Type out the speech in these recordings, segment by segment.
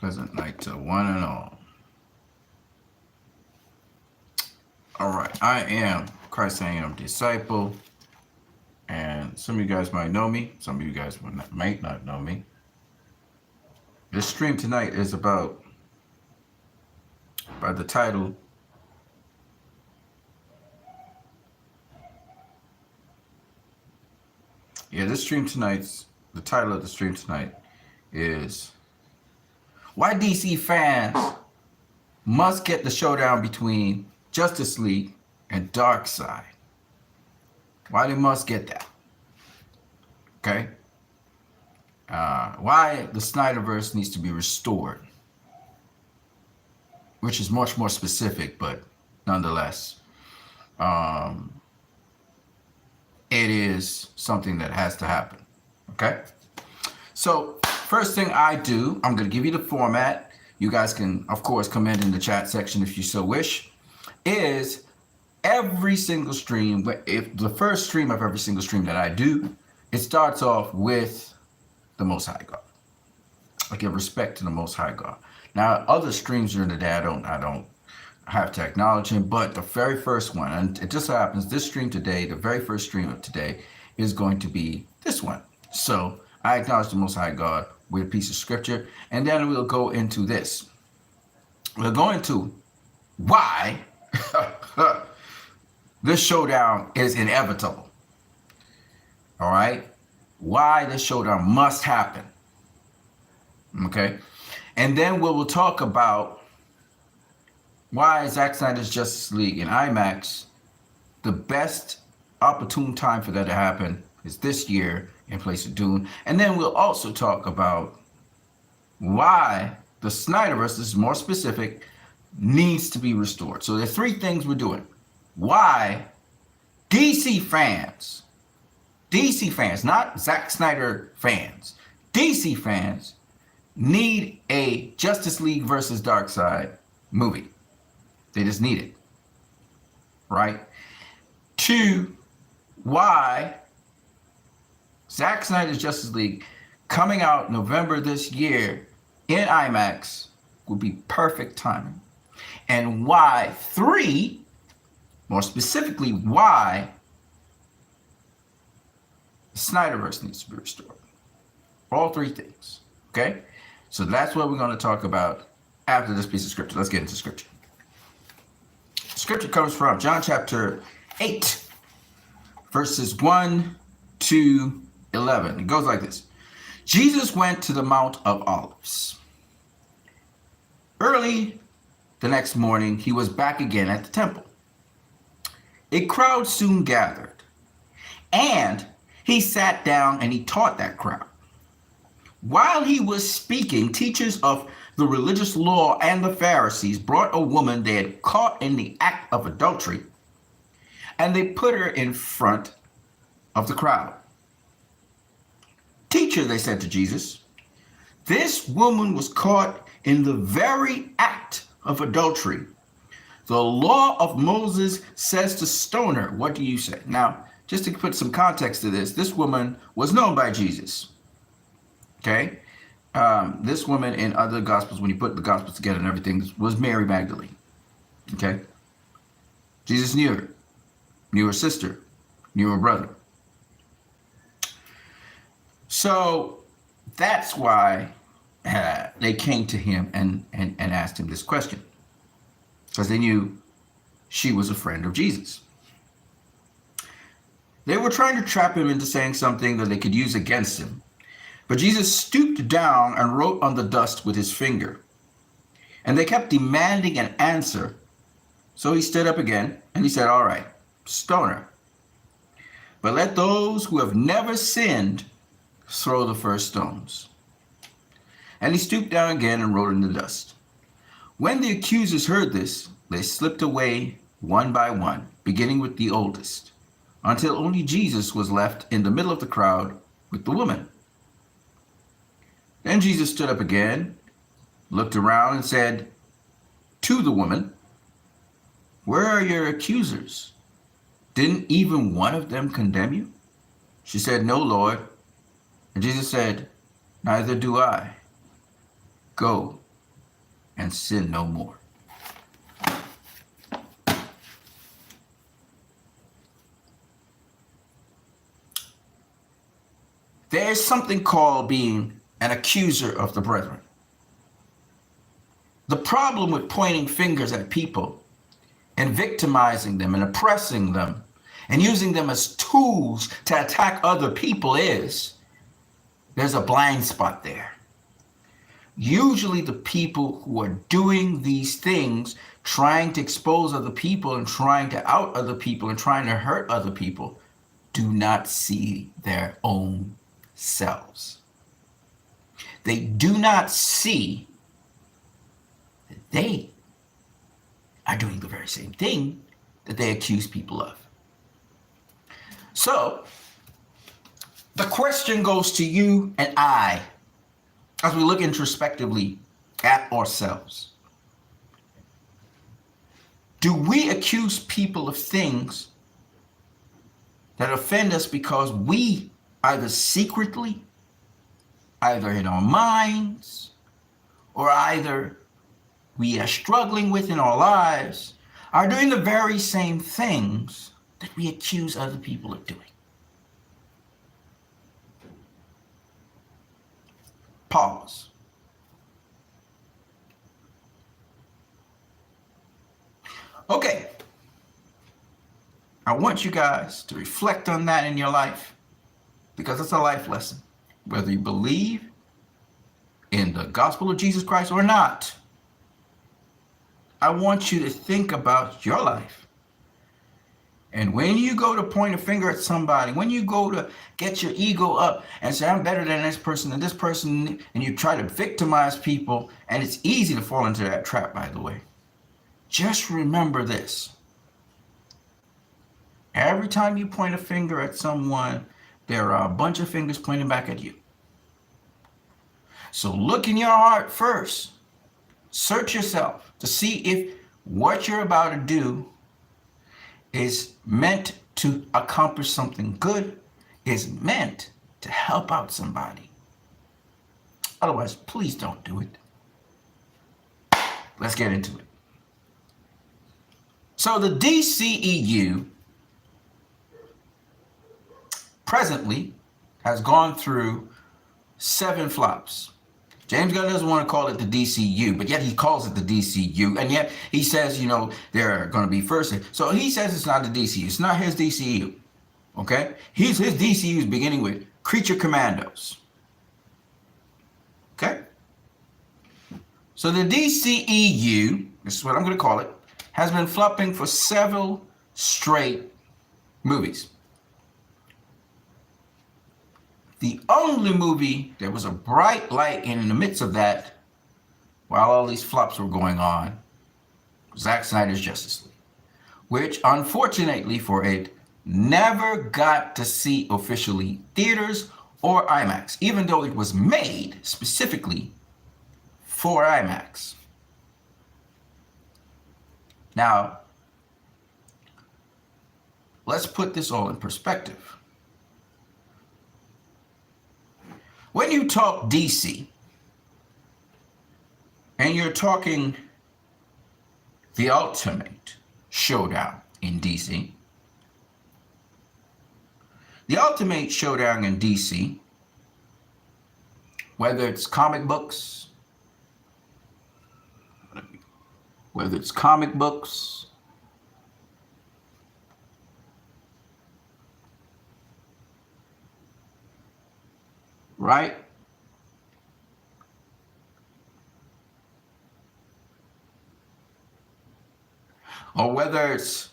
Pleasant night to one and all. All right, I am Christ. I am disciple, and some of you guys might know me. Some of you guys might not know me. This stream tonight is about, by the title, the title of the stream tonight is why DC fans must get the showdown between Justice League and Darkseid. Why they must get that. Okay? Why the Snyderverse needs to be restored. Which is much more specific, but nonetheless, it is something that has to happen. Okay? So, first thing I do, I'm going to give you the format. You guys can, of course, comment in the chat section if you so wish. Is every single stream, if the first stream of every single stream that I do, it starts off with the Most High God. I give respect to the Most High God. Now, other streams during the day, I don't have to acknowledge him, but the very first one, and it just so happens this stream today, the very first stream of today, is going to be this one. So I acknowledge the Most High God with a piece of scripture, and then we'll go into this. We'll go into why this showdown is inevitable. All right? Why this showdown must happen. Okay? And then we will talk about why Zack Snyder's Justice League in IMAX, the best opportune time for that to happen is this year in place of Dune. And then we'll also talk about why the Snyderverse, this is more specific, needs to be restored. So there are three things we're doing. Why DC fans, not Zack Snyder fans, DC fans need a Justice League versus Darkseid movie. They just need it, right? Two, why Zack Snyder's Justice League coming out November this year in IMAX would be perfect timing. And why, three, more specifically, why the Snyderverse needs to be restored. All three things, okay? So that's what we're going to talk about after this piece of scripture. Let's get into scripture. Scripture comes from John chapter 8, verses 1 to 11. It goes like this. Jesus went to the Mount of Olives. Early the next morning, he was back again at the temple. A crowd soon gathered, and he sat down and he taught that crowd. While he was speaking, teachers of the religious law and the Pharisees brought a woman they had caught in the act of adultery, and they put her in front of the crowd. Teacher, they said to Jesus, this woman was caught in the very act of adultery. The law of Moses says to stone her. What do you say? Now, just to put some context to this woman was known by Jesus. Okay? This woman in other gospels, when you put the gospels together and everything, was Mary Magdalene. Okay? Jesus knew her sister, knew her brother. So that's why they came to him and asked him this question, because they knew she was a friend of Jesus. They were trying to trap him into saying something that they could use against him. But Jesus stooped down and wrote on the dust with his finger. And they kept demanding an answer. So he stood up again and he said, all right, stone her. But let those who have never sinned throw the first stones. And he stooped down again and wrote in the dust. When the accusers heard this, they slipped away one by one, beginning with the oldest, until only Jesus was left in the middle of the crowd with the woman. Then Jesus stood up again, looked around and said to the woman, where are your accusers? Didn't even one of them condemn you? She said, no, Lord. And Jesus said, neither do I. Go and sin no more. There is something called being an accuser of the brethren. The problem with pointing fingers at people and victimizing them and oppressing them and using them as tools to attack other people is there's a blind spot there. Usually the people who are doing these things, trying to expose other people and trying to out other people and trying to hurt other people, do not see their own selves. They do not see that they are doing the very same thing that they accuse people of. So the question goes to you and I as we look introspectively at ourselves. Do we accuse people of things that offend us because we either secretly, either in our minds, or either we are struggling with in our lives, are doing the very same things that we accuse other people of doing? Pause. Okay. I want you guys to reflect on that in your life, because it's a life lesson. Whether you believe in the gospel of Jesus Christ or not, I want you to think about your life. And when you go to point a finger at somebody, when you go to get your ego up and say, I'm better than this person and this person, and you try to victimize people, and it's easy to fall into that trap, by the way. Just remember this. Every time you point a finger at someone, there are a bunch of fingers pointing back at you. So look in your heart first. Search yourself to see if what you're about to do is meant to accomplish something good, is meant to help out somebody. Otherwise, please don't do it. Let's get into it. So the DCEU presently has gone through 7 flops. James Gunn doesn't want to call it the DCU, but yet he calls it the DCU, and yet he says, you know, they're going to be first. So he says it's not the DCU. It's not his DCU, okay? His DCU is beginning with Creature Commandos, okay? So the DCEU, this is what I'm going to call it, has been flopping for several straight movies. The only movie that was a bright light in the midst of that, while all these flops were going on, was Zack Snyder's Justice League, which unfortunately for it, never got to see officially theaters or IMAX, even though it was made specifically for IMAX. Now, let's put this all in perspective. When you talk DC, and you're talking the ultimate showdown in DC, the ultimate showdown in DC, whether it's comic books, right? Or whether it's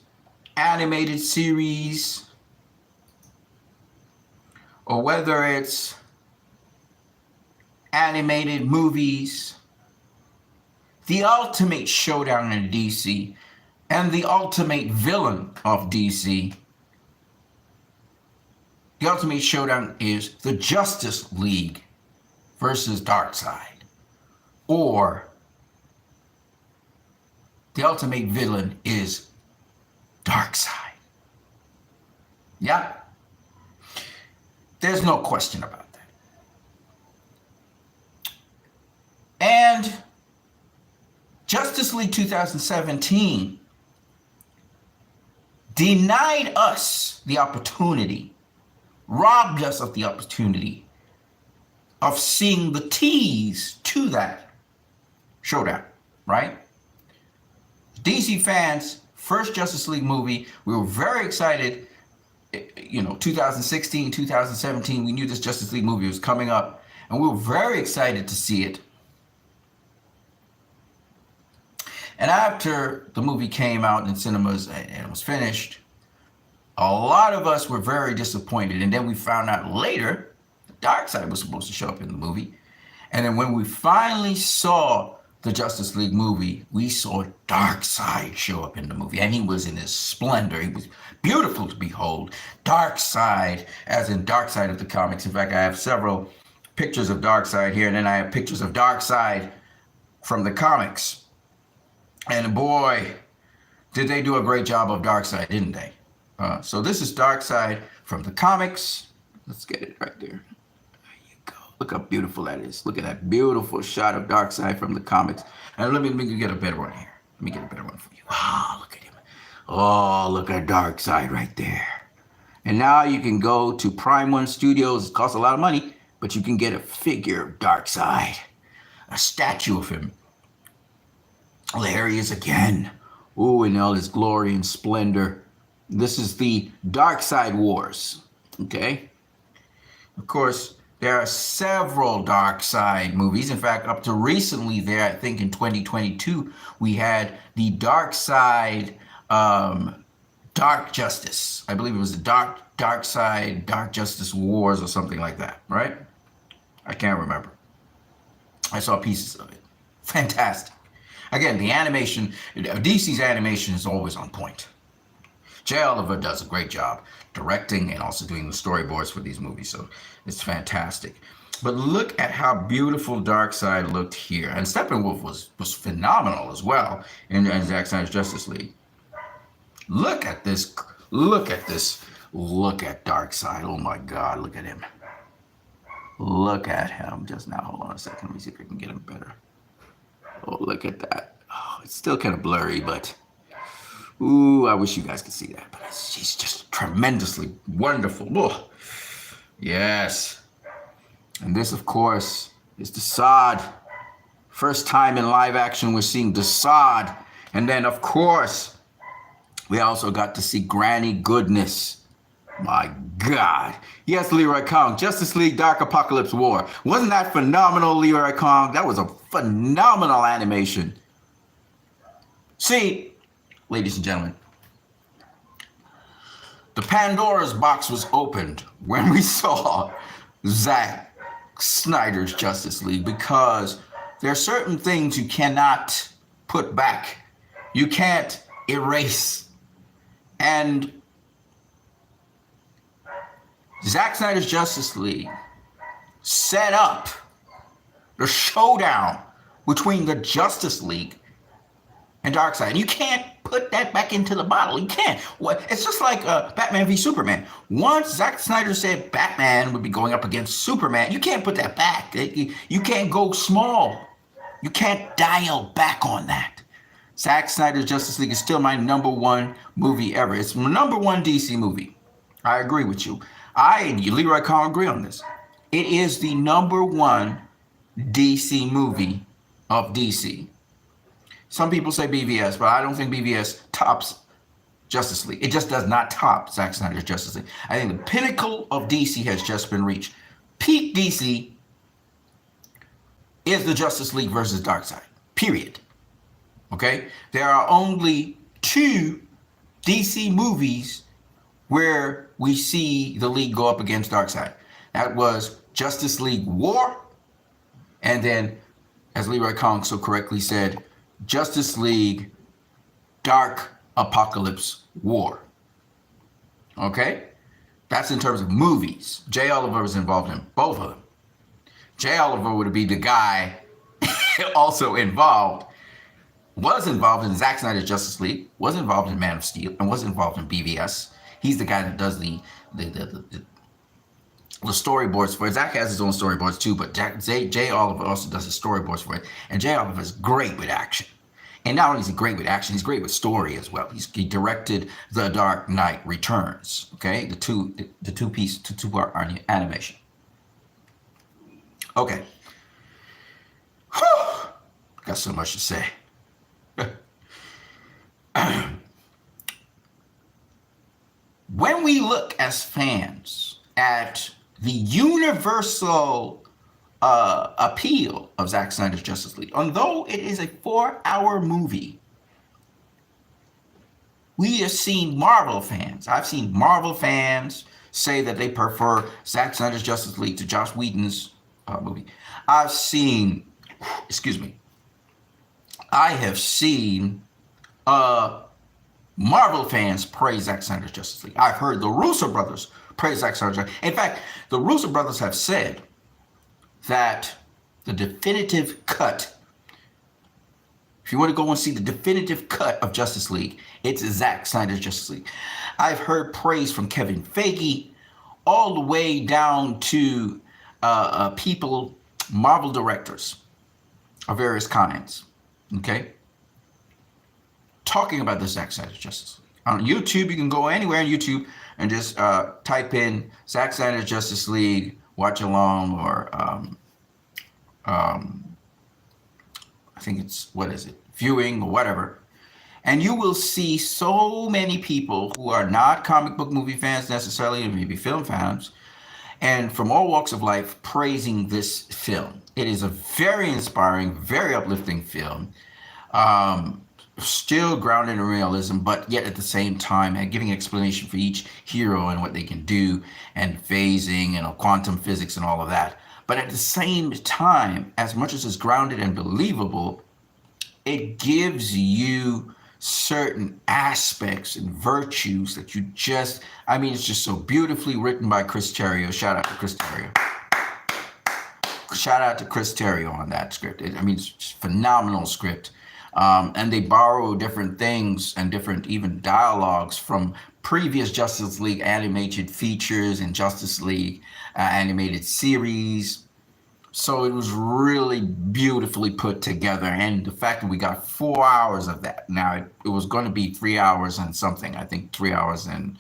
animated series, or whether it's animated movies, the ultimate showdown in DC and the ultimate villain of DC, the ultimate showdown is the Justice League versus Darkseid. Or the ultimate villain is Darkseid. Yeah? There's no question about that. And Justice League 2017 denied us the opportunity, robbed us of the opportunity of seeing the tease to that showdown, right? DC fans, first Justice League movie, we were very excited. 2016, 2017, we knew this Justice League movie was coming up, and we were very excited to see it. And after the movie came out in cinemas and it was finished, a lot of us were very disappointed. And then we found out later that Darkseid was supposed to show up in the movie. And then when we finally saw the Justice League movie, we saw Darkseid show up in the movie. And he was in his splendor. He was beautiful to behold. Darkseid, as in Darkseid of the comics. In fact, I have several pictures of Darkseid here, and then I have pictures of Darkseid from the comics. And boy, did they do a great job of Darkseid, didn't they? So this is Darkseid from the comics. Let's get it right there. There you go. Look how beautiful that is. Look at that beautiful shot of Darkseid from the comics. And let me get a better one here. Let me get a better one for you. Oh, look at him. Oh, look at Darkseid right there. And now you can go to Prime One Studios. It costs a lot of money, but you can get a figure of Darkseid, a statue of him. There he is again. Ooh, in all his glory and splendor. This is the Darkseid Wars, okay? Of course, there are several Darkseid movies. In fact, up to recently there, I think in 2022, we had the Darkseid Dark Justice. I believe it was the Darkseid Dark Justice Wars or something like that, right? I can't remember. I saw pieces of it. Fantastic. Again, the animation, DC's animation is always on point. JL Darkseid does a great job directing and also doing the storyboards for these movies, so it's fantastic. But look at how beautiful Darkseid looked here. And Steppenwolf was phenomenal as well in Zack Snyder's Justice League. Look at this. Look at this. Look at Darkseid. Oh my God, look at him. Look at him just now. Hold on a second. Let me see if I can get him better. Oh, look at that. Oh, it's still kind of blurry, but ooh, I wish you guys could see that. But she's just tremendously wonderful. Oh, yes. And this, of course, is Darkseid. First time in live action we're seeing Darkseid. And then, of course, we also got to see Granny Goodness. My God. Yes, Leroy Kong, Justice League Dark Apocalypse War. Wasn't that phenomenal, Leroy Kong? That was a phenomenal animation. See, ladies and gentlemen, the Pandora's box was opened when we saw Zack Snyder's Justice League, because there are certain things you cannot put back. You can't erase. And Zack Snyder's Justice League set up the showdown between the Justice League and Darkseid. And you can't put that back into the bottle. You can't. It's just like Batman v Superman. Once Zack Snyder said Batman would be going up against Superman, you can't put that back. You can't go small. You can't dial back on that. Zack Snyder's Justice League is still my #1 movie ever. It's my #1 DC movie. I agree with you. I and Leroy can't agree on this. It is the #1 DC movie of DC. Some people say BVS, but I don't think BVS tops Justice League. It just does not top Zack Snyder's Justice League. I think the pinnacle of DC has just been reached. Peak DC is the Justice League versus Darkseid, period. Okay? There are only 2 DC movies where we see the League go up against Darkseid. That was Justice League War, and then, as Leroy Kong so correctly said, Justice League Dark Apocalypse War. Okay? That's in terms of movies. J. Oliver was involved in both of them. J. Oliver would be the guy also was involved in Zack Snyder's Justice League, was involved in Man of Steel, and was involved in BVS. He's the guy that does the storyboards for it. Zack has his own storyboards too, but J. Oliver also does the storyboards for it. And J. Oliver is great with action. And not only is he great with action, he's great with story as well. He directed The Dark Knight Returns, okay? The two-part animation. Okay. Whew. Got so much to say. When we look as fans at the universal appeal of Zack Snyder's Justice League, although it is a 4-hour movie, we have seen Marvel fans. I've seen Marvel fans say that they prefer Zack Snyder's Justice League to Joss Whedon's movie. I've seen, excuse me, I have seen Marvel fans praise Zack Snyder's Justice League. I've heard the Russo brothers praise Zack Snyder's Justice League. In fact, the Russo brothers have said that the definitive cut, if you want to go and see the definitive cut of Justice League, it's Zack Snyder's Justice League. I've heard praise from Kevin Feige all the way down to people, Marvel directors of various kinds, okay, talking about the Zack Snyder's Justice League. On YouTube, you can go anywhere on YouTube and just type in Zack Snyder's Justice League, watch along, or I think it's, what is it, viewing or whatever. And you will see so many people who are not comic book movie fans necessarily, and maybe film fans, and from all walks of life praising this film. It is a very inspiring, very uplifting film. Still grounded in realism, but yet at the same time and giving explanation for each hero and what they can do, and phasing and quantum physics and all of that. But at the same time, as much as it's grounded and believable, it gives you certain aspects and virtues that you just, I mean, it's just so beautifully written by Chris Terrio. Shout out to Chris Terrio. Shout out to Chris Terrio on that script. I mean, it's just phenomenal script. And they borrow different things and different even dialogues from previous Justice League animated features and Justice League animated series. So it was really beautifully put together. And the fact that we got 4 hours of that. Now, it was going to be 3 hours and something. I think 3 hours and,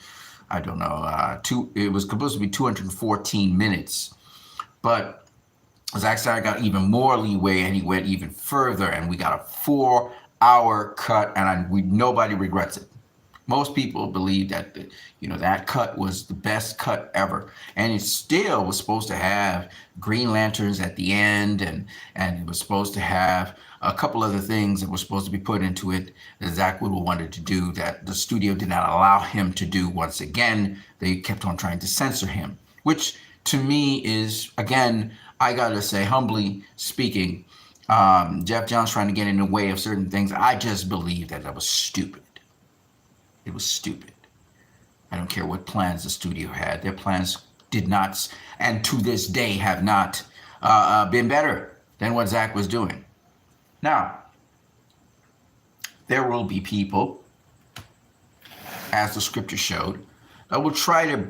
I don't know, it was supposed to be 214 minutes. But Zack Snyder got even more leeway, and he went even further, and we got a 4-hour cut, and nobody regrets it. Most people believe that that cut was the best cut ever, and it still was supposed to have Green Lanterns at the end, and it was supposed to have a couple other things that were supposed to be put into it that Zack Whedon wanted to do that the studio did not allow him to do. Once again, they kept on trying to censor him, which to me is, again, I gotta say, humbly speaking, Jeff Johns trying to get in the way of certain things. I just believe that was stupid. It was stupid. I don't care what plans the studio had. Their plans did not, and to this day have not been better than what Zack was doing. Now, there will be people, as the scripture showed, that will try to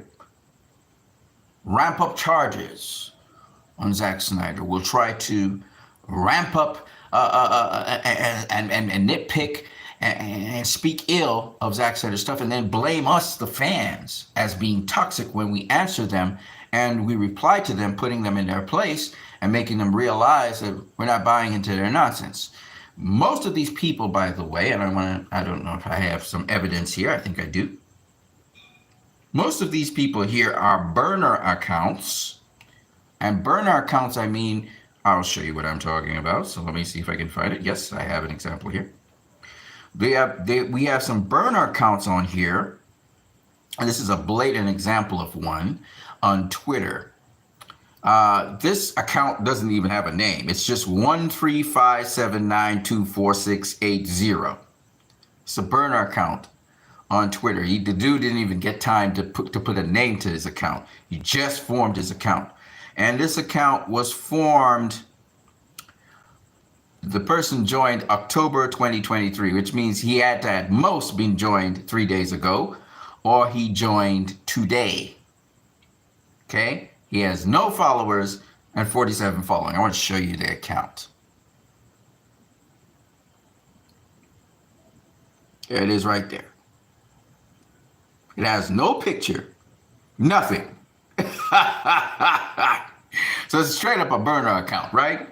ramp up charges on Zack Snyder. Will try to ramp up and nitpick and speak ill of Zack Snyder's stuff, and then blame us, the fans, as being toxic when we answer them and we reply to them, putting them in their place and making them realize that we're not buying into their nonsense. Most of these people, by the way, and I don't know if I have some evidence here. I think I do. Most of these people here are burner accounts. And burner accounts, I mean, I'll show you what I'm talking about. So let me see if I can find it. Yes, I have an example here. We have some burner accounts on here. And this is a blatant example of one on Twitter. This account doesn't even have a name. It's just 135792460. It's a burner account on Twitter. The dude didn't even get time to put a name to his account. He just formed his account. And this account was formed, the person joined October 2023, which means he had to at most been joined 3 days ago, or he joined today. Okay? He has no followers and 47 following. I want to show you the account. There it is right there. It has no picture, nothing. So it's straight up a burner account, right?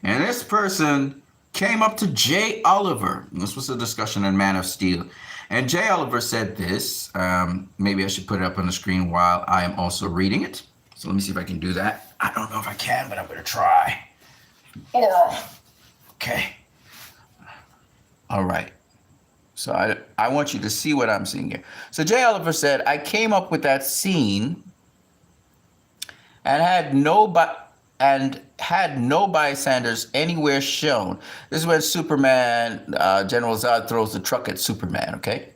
And this person came up to J. Oliver. This was a discussion on Man of Steel. And J. Oliver said this. Maybe I should put it up on the screen while I am also reading it. So let me see if I can do that. I don't know if I can, but I'm going to try. Oh, okay. All right. So I want you to see what I'm seeing here. So J. Oliver said, I came up with that scene and had no bystanders anywhere shown. This is when Superman, General Zod throws the truck at Superman, okay?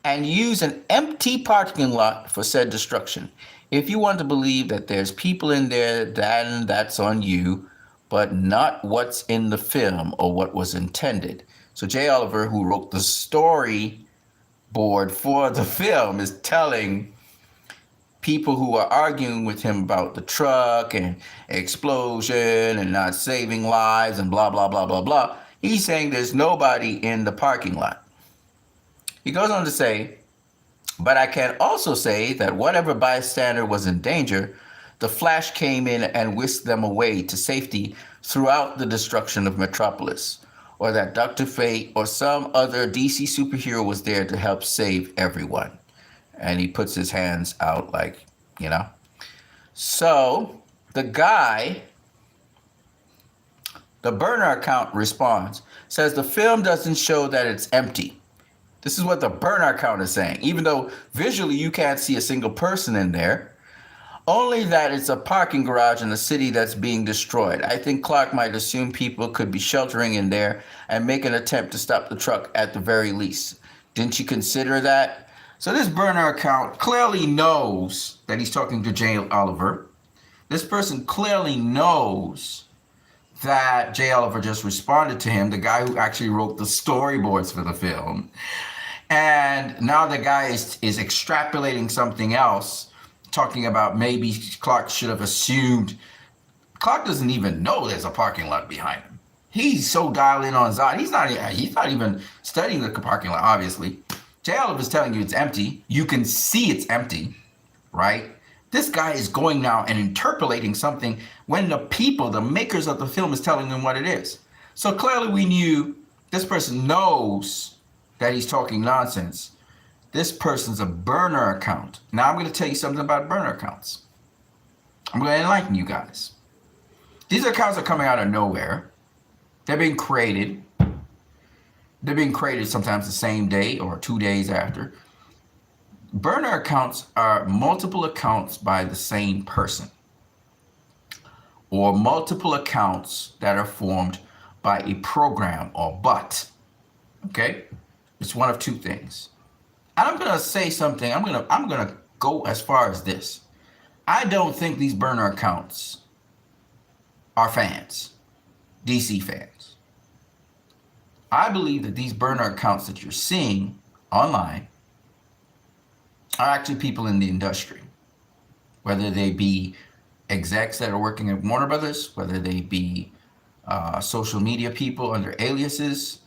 And use an empty parking lot for said destruction. If you want to believe that there's people in there, then that's on you, but not what's in the film or what was intended. So J. Oliver, who wrote the storyboard for the film, is telling people who are arguing with him about the truck and explosion and not saving lives and blah, blah, blah, blah, blah. He's saying there's nobody in the parking lot. He goes on to say, but I can also say that whatever bystander was in danger, the Flash came in and whisked them away to safety throughout the destruction of Metropolis, or that Dr. Fate or some other DC superhero was there to help save everyone. And he puts his hands out like, you know. So the guy, the burner account responds, says the film doesn't show that it's empty. This is what the burner account is saying. Even though visually you can't see a single person in there, only that it's a parking garage in a city that's being destroyed. I think Clark might assume people could be sheltering in there and make an attempt to stop the truck at the very least. Didn't you consider that? So this burner account clearly knows that he's talking to J. Oliver. This person clearly knows that J. Oliver just responded to him, the guy who actually wrote the storyboards for the film. And now the guy is extrapolating something else, talking about maybe Clark should have assumed. Clark doesn't even know there's a parking lot behind him. He's so dialed in on Zod. He's not even studying the parking lot, obviously. J. Oliver's telling you it's empty. You can see it's empty, right? This guy is going now and interpolating something when the people, the makers of the film, is telling him what it is. So clearly we knew this person knows that he's talking nonsense. This person's a burner account. Now I'm going to tell you something about burner accounts. I'm going to enlighten you guys. These accounts are coming out of nowhere. They're being created. They're being created sometimes the same day or 2 days after. Burner accounts are multiple accounts by the same person, or multiple accounts that are formed by a program or bot. Okay? It's one of two things. And I'm going to say something. I'm going to go as far as this. I don't think these burner accounts are fans, DC fans. I believe that these burner accounts that you're seeing online are actually people in the industry, whether they be execs that are working at Warner Brothers, whether they be social media people under aliases.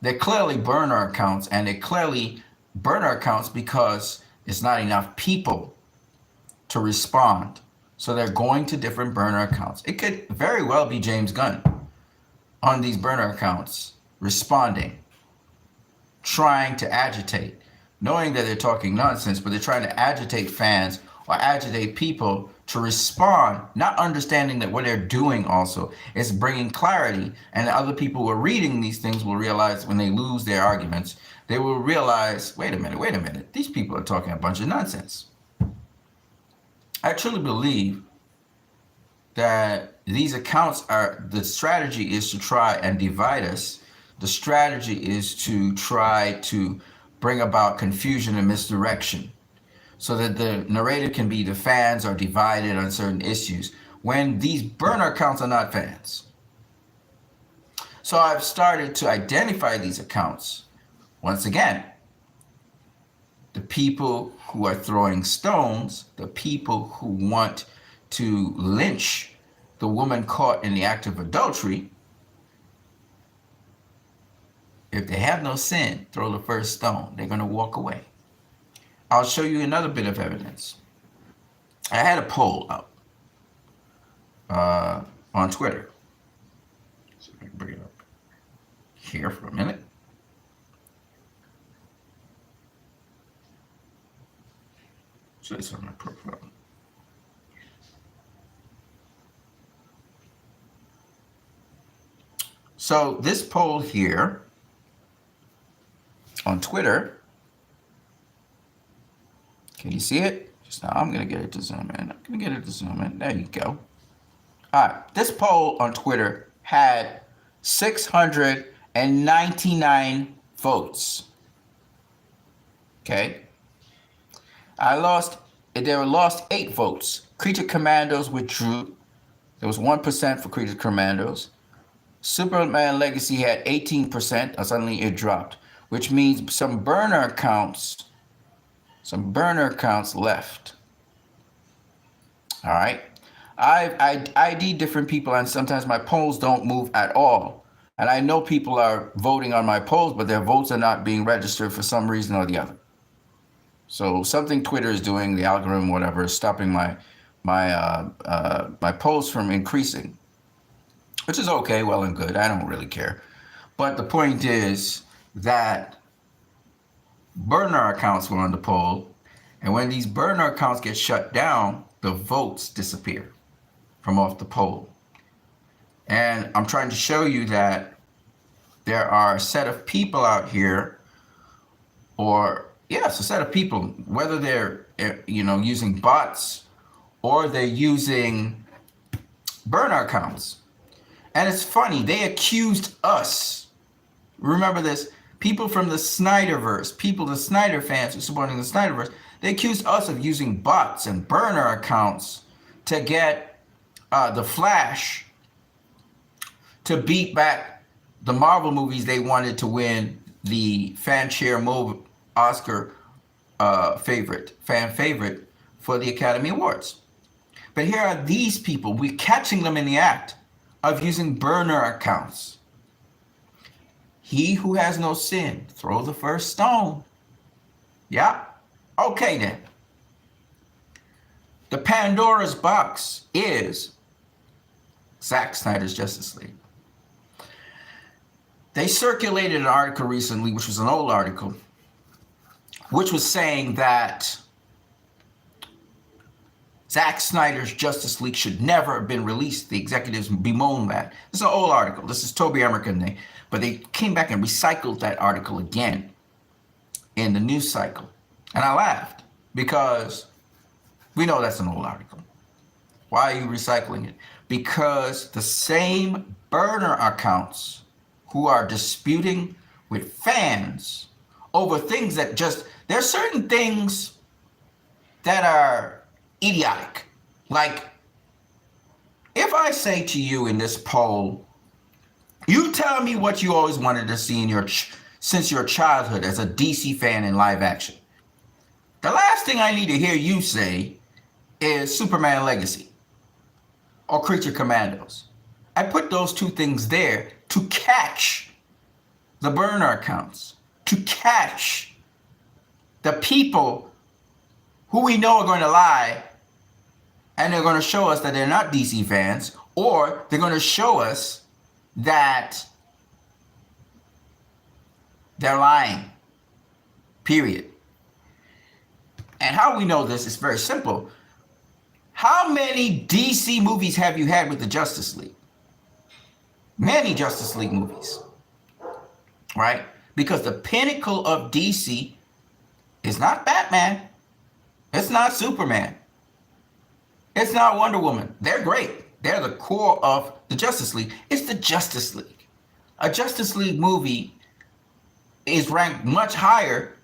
They're clearly burner accounts, and they're clearly burner accounts because it's not enough people to respond. So they're going to different burner accounts. It could very well be James Gunn on these burner accounts responding, trying to agitate, knowing that they're talking nonsense, but they're trying to agitate fans or agitate people to respond, not understanding that what they're doing also is bringing clarity. And other people who are reading these things will realize when they lose their arguments, they will realize, wait a minute, these people are talking a bunch of nonsense. I truly believe that these accounts the strategy is to try and divide us. The strategy is to try to bring about confusion and misdirection so that the narrative can be the fans are divided on certain issues when these burner accounts are not fans. So I've started to identify these accounts. Once again, the people who are throwing stones, the people who want to lynch the woman caught in the act of adultery, if they have no sin, throw the first stone. They're going to walk away. I'll show you another bit of evidence. I had a poll up on Twitter. So let me bring it up here for a minute. So it's on my profile. So this poll here on Twitter, can you see it? Just now, I'm going to get it to zoom in. I'm going to get it to zoom in. There you go. All right. This poll on Twitter had 699 votes. Okay. There were lost 8 votes. Creature Commandos withdrew. There was 1% for Creature Commandos. Superman Legacy had 18%. Suddenly it dropped, which means some burner accounts left. All right. I ID different people, and sometimes my polls don't move at all. And I know people are voting on my polls, but their votes are not being registered for some reason or the other. So something Twitter is doing, the algorithm, whatever, is stopping my polls from increasing, which is okay, well and good. I don't really care. But the point is that burner accounts were on the poll, and when these burner accounts get shut down, the votes disappear from off the poll. And I'm trying to show you that there are a set of people out here, it's a set of people, whether they're using bots or they're using burner accounts. And it's funny, they accused us. Remember this, people from the Snyderverse, the Snyder fans who are supporting the Snyderverse, they accused us of using bots and burner accounts to get the Flash to beat back the Marvel movies they wanted to win the fan Oscar fan favorite for the Academy Awards. But here are these people, we're catching them in the act of using burner accounts. He who has no sin, throw the first stone. Yeah? Okay then. The Pandora's box is Zack Snyder's Justice League. They circulated an article recently, which was an old article, which was saying that Zack Snyder's Justice League should never have been released. The executives bemoaned that. This is an old article. This is Toby Emmerich, but they came back and recycled that article again in the news cycle. And I laughed because we know that's an old article. Why are you recycling it? Because the same burner accounts who are disputing with fans over things that there are certain things that are idiotic. Like, if I say to you in this poll, you tell me what you always wanted to see since your childhood as a DC fan in live action. The last thing I need to hear you say is Superman Legacy or Creature Commandos. I put those two things there to catch the burner accounts, to catch the people who we know are going to lie, and they're going to show us that they're not DC fans, or they're going to show us that they're lying, period. And how we know this is very simple. How many DC movies have you had with the Justice League? Many Justice League movies, right? Because the pinnacle of DC is not Batman. It's not Superman. It's not Wonder Woman. They're great. They're the core of the Justice League. It's the Justice League. A Justice League movie is ranked much higher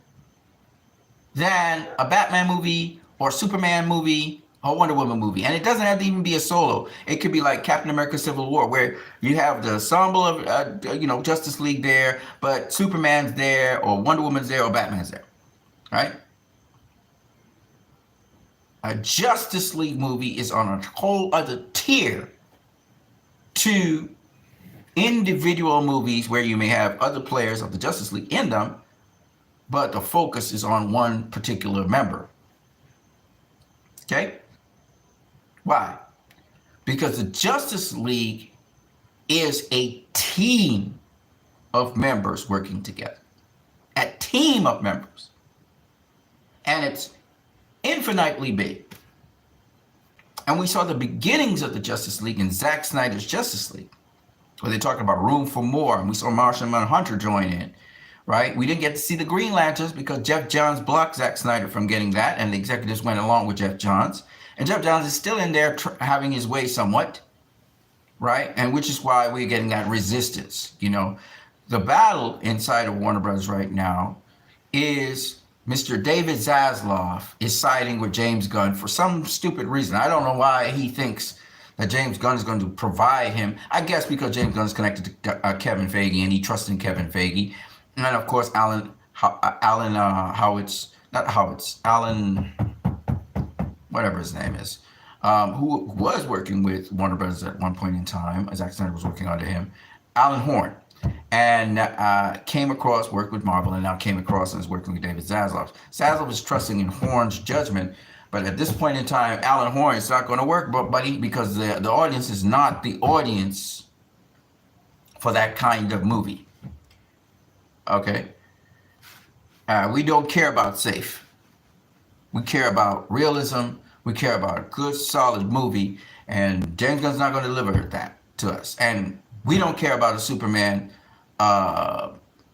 than a Batman movie or Superman movie or Wonder Woman movie. And it doesn't have to even be a solo. It could be like Captain America Civil War, where you have the ensemble of Justice League there, but Superman's there, or Wonder Woman's there, or Batman's there, right? A Justice League movie is on a whole other tier to individual movies where you may have other players of the Justice League in them, but the focus is on one particular member. Okay? Why? Because the Justice League is a team of members working together. A team of members. And it's infinitely big. And we saw the beginnings of the Justice League in Zack Snyder's Justice League, where they're talking about room for more. And we saw Martian Manhunter join in, right? We didn't get to see the Green Lanterns because Jeff Johns blocked Zack Snyder from getting that, and the executives went along with Jeff Johns. And Jeff Johns is still in there having his way somewhat, right? And which is why we're getting that resistance. You know, the battle inside of Warner Brothers right now is Mr. David Zaslav is siding with James Gunn for some stupid reason. I don't know why he thinks that James Gunn is going to provide him. I guess because James Gunn is connected to Kevin Feige and he trusts in Kevin Feige. And of course, Alan, whatever his name is, who was working with Warner Brothers at one point in time, as Zack Snyder was working under him, Alan Horn, and worked with Marvel, and now came across and is working with David Zaslav. Zaslav is trusting in Horn's judgment, but at this point in time, Alan Horn is not going to work, buddy, because the audience is not the audience for that kind of movie. Okay? We don't care about safe. We care about realism. We care about a good, solid movie. And James Gunn's not going to deliver that to us. And we don't care about a Superman.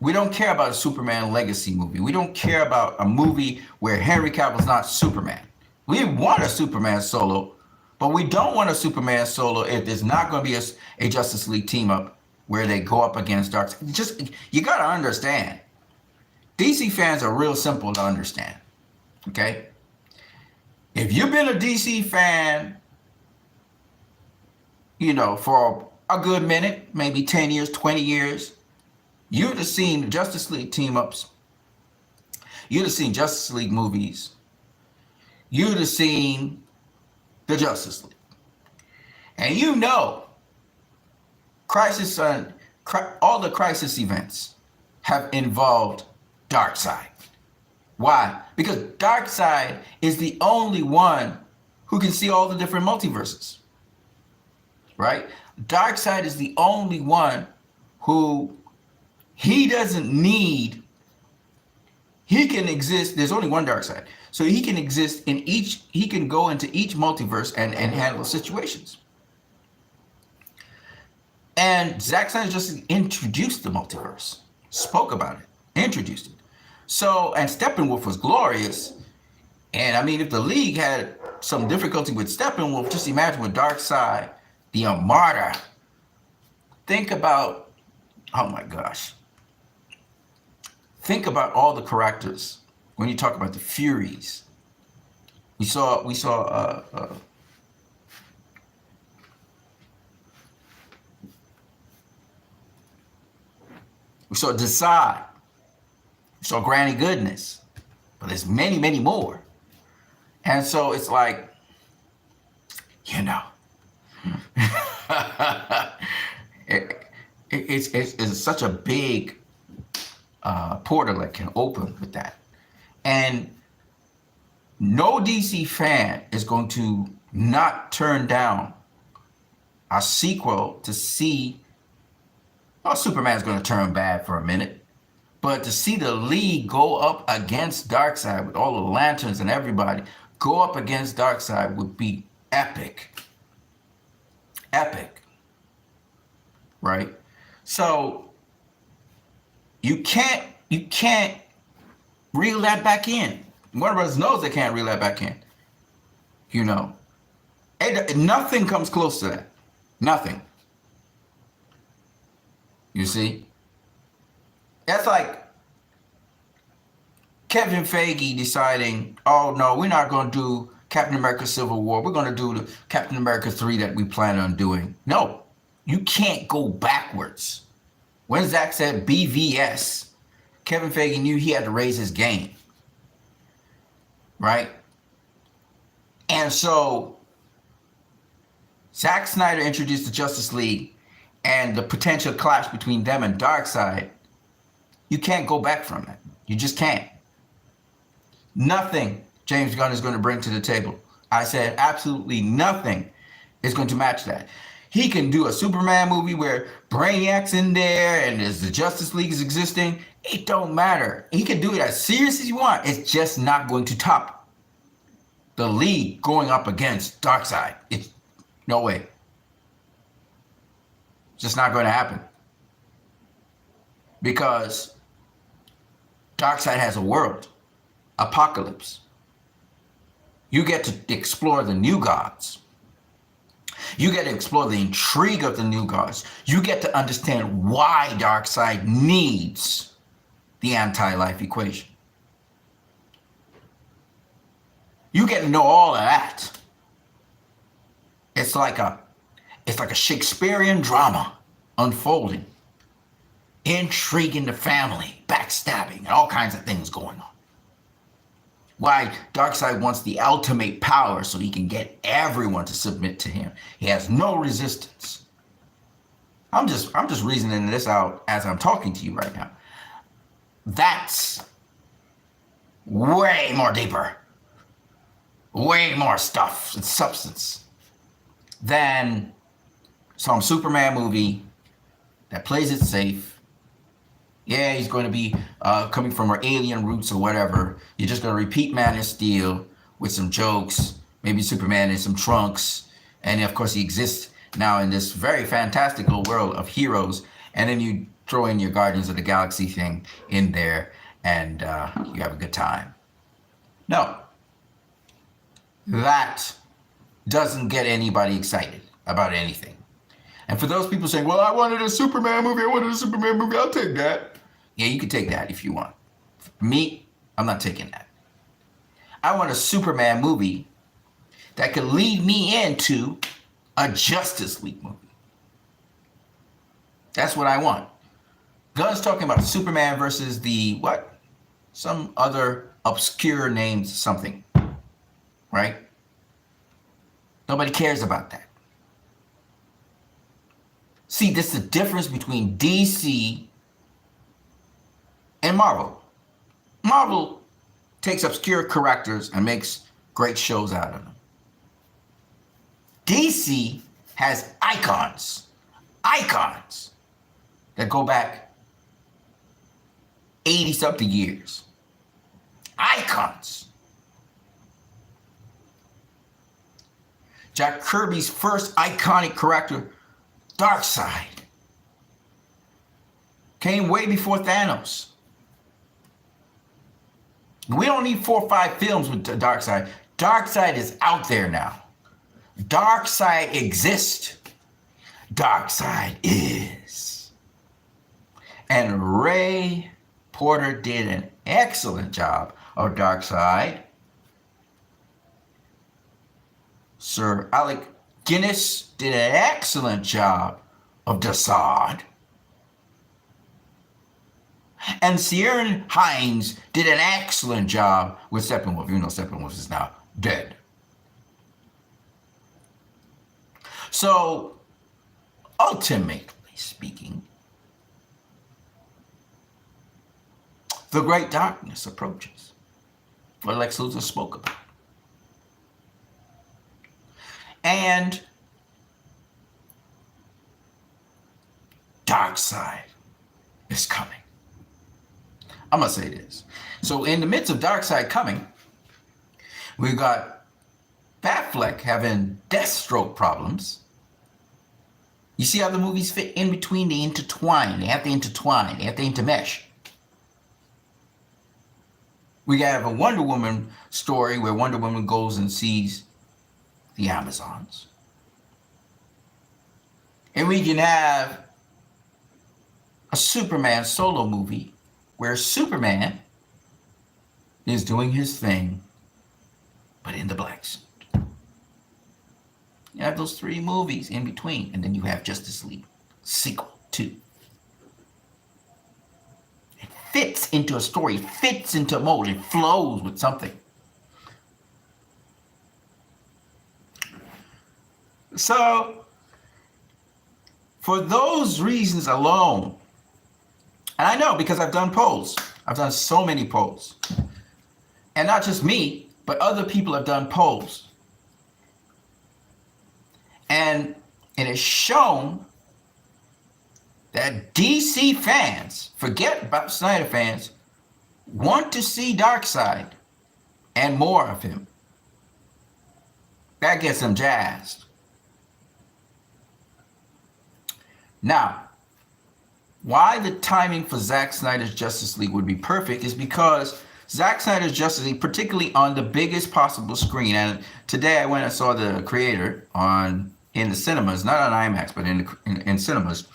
We don't care about a Superman legacy movie. We don't care about a movie where Henry Cavill's not Superman. We want a Superman solo, but we don't want a Superman solo if there's not going to be a Justice League team up where they go up against Darkseid. Just, you got to understand. DC fans are real simple to understand. Okay? If you've been a DC fan, you know, for a good minute, maybe 10 years, 20 years, you'd have seen the Justice League team-ups. You'd have seen Justice League movies. You'd have seen the Justice League. And you know, all the Crisis events have involved Darkseid. Why? Because Darkseid is the only one who can see all the different multiverses, right? Darkseid is the only one who he doesn't need. He can exist. There's only one Darkseid. So he can exist in each, he can go into each multiverse and handle situations. And Zack Snyder just introduced the multiverse, spoke about it, introduced it. So, and Steppenwolf was glorious. And I mean, if the League had some difficulty with Steppenwolf, just imagine with Darkseid, the Armada. Think about, oh my gosh. Think about all the characters when you talk about the Furies. We saw Darkseid. We saw Granny Goodness. But there's many, many more. And so it's like, you know, it's such a big portal that can open with that. And no DC fan is going to not turn down a sequel to see, oh, Superman's going to turn bad for a minute. But to see the League go up against Darkseid with all the lanterns and everybody go up against Darkseid would be epic. Epic. Right? So you can't reel that back in. Warner Brothers knows they can't reel that back in. You know. Nothing comes close to that. Nothing. You see? That's like Kevin Feige deciding, oh no, we're not going to do Captain America Civil War. We're going to do the Captain America 3 that we plan on doing. No, you can't go backwards. When Zack said BVS, Kevin Feige knew he had to raise his game. Right? And so Zack Snyder introduced the Justice League, and the potential clash between them and Darkseid, you can't go back from that. You just can't. Nothing James Gunn is going to bring to the table. I said absolutely nothing is going to match that. He can do a Superman movie where Brainiac's in there and as the Justice League is existing. It don't matter. He can do it as serious as you want. It's just not going to top the League going up against Darkseid. It's no way. It's just not going to happen. Because Darkseid has a world. Apocalypse. You get to explore the new gods. You get to explore the intrigue of the new gods. You get to understand why Darkseid needs the anti-life equation. You get to know all of that. It's like a Shakespearean drama unfolding. Intrigue in the family, backstabbing, and all kinds of things going on. Why Darkseid wants the ultimate power so he can get everyone to submit to him. He has no resistance. I'm just reasoning this out as I'm talking to you right now. That's way more deeper, way more stuff and substance than some Superman movie that plays it safe. Yeah, he's going to be coming from our alien roots or whatever. You're just going to repeat Man of Steel with some jokes, maybe Superman in some trunks. And of course, he exists now in this very fantastical world of heroes. And then you throw in your Guardians of the Galaxy thing in there and you have a good time. No, that doesn't get anybody excited about anything. And for those people saying, well, I wanted a Superman movie, I'll take that. Yeah, you can take that if you want. For me, I'm not taking that. I want a Superman movie that could lead me into a Justice League movie. That's what I want. Gunn's talking about Superman versus the what? Some other obscure names, something. Right? Nobody cares about that. See, this is the difference between DC and Marvel. Marvel takes obscure characters and makes great shows out of them. DC has icons that go back 80-something years. Icons. Jack Kirby's first iconic character, Darkseid, came way before Thanos. We don't need 4 or 5 films with Darkseid. Darkseid is out there now. Darkseid exists. Darkseid is. And Ray Porter did an excellent job of Darkseid. Sir Alec Guinness did an excellent job of Darkseid. And Ciarán Hinds did an excellent job with Steppenwolf, even though Steppenwolf is now dead. So, ultimately speaking, the great darkness approaches. What Lex Luthor spoke about. And Darkseid is coming. I'm going to say this. So in the midst of Darkseid coming, we've got Batfleck having Deathstroke problems. You see how the movies fit in between? They intertwine. They have to intertwine. They have to intermesh. We have a Wonder Woman story where Wonder Woman goes and sees the Amazons. And we can have a Superman solo movie where Superman is doing his thing, but in the black suit. You have those 3 movies in between, and then you have Justice League sequel 2. It fits into a story, it fits into a mold, it flows with something. So, For those reasons alone, and I know because I've done polls. I've done so many polls. And not just me, but other people have done polls. And it is shown that DC fans, forget about Snyder fans, want to see Darkseid and more of him. That gets them jazzed. Now, why the timing for Zack Snyder's Justice League would be perfect is because Zack Snyder's Justice League, particularly on the biggest possible screen, and today I went and saw the creator in the cinemas, not on IMAX, but in cinemas.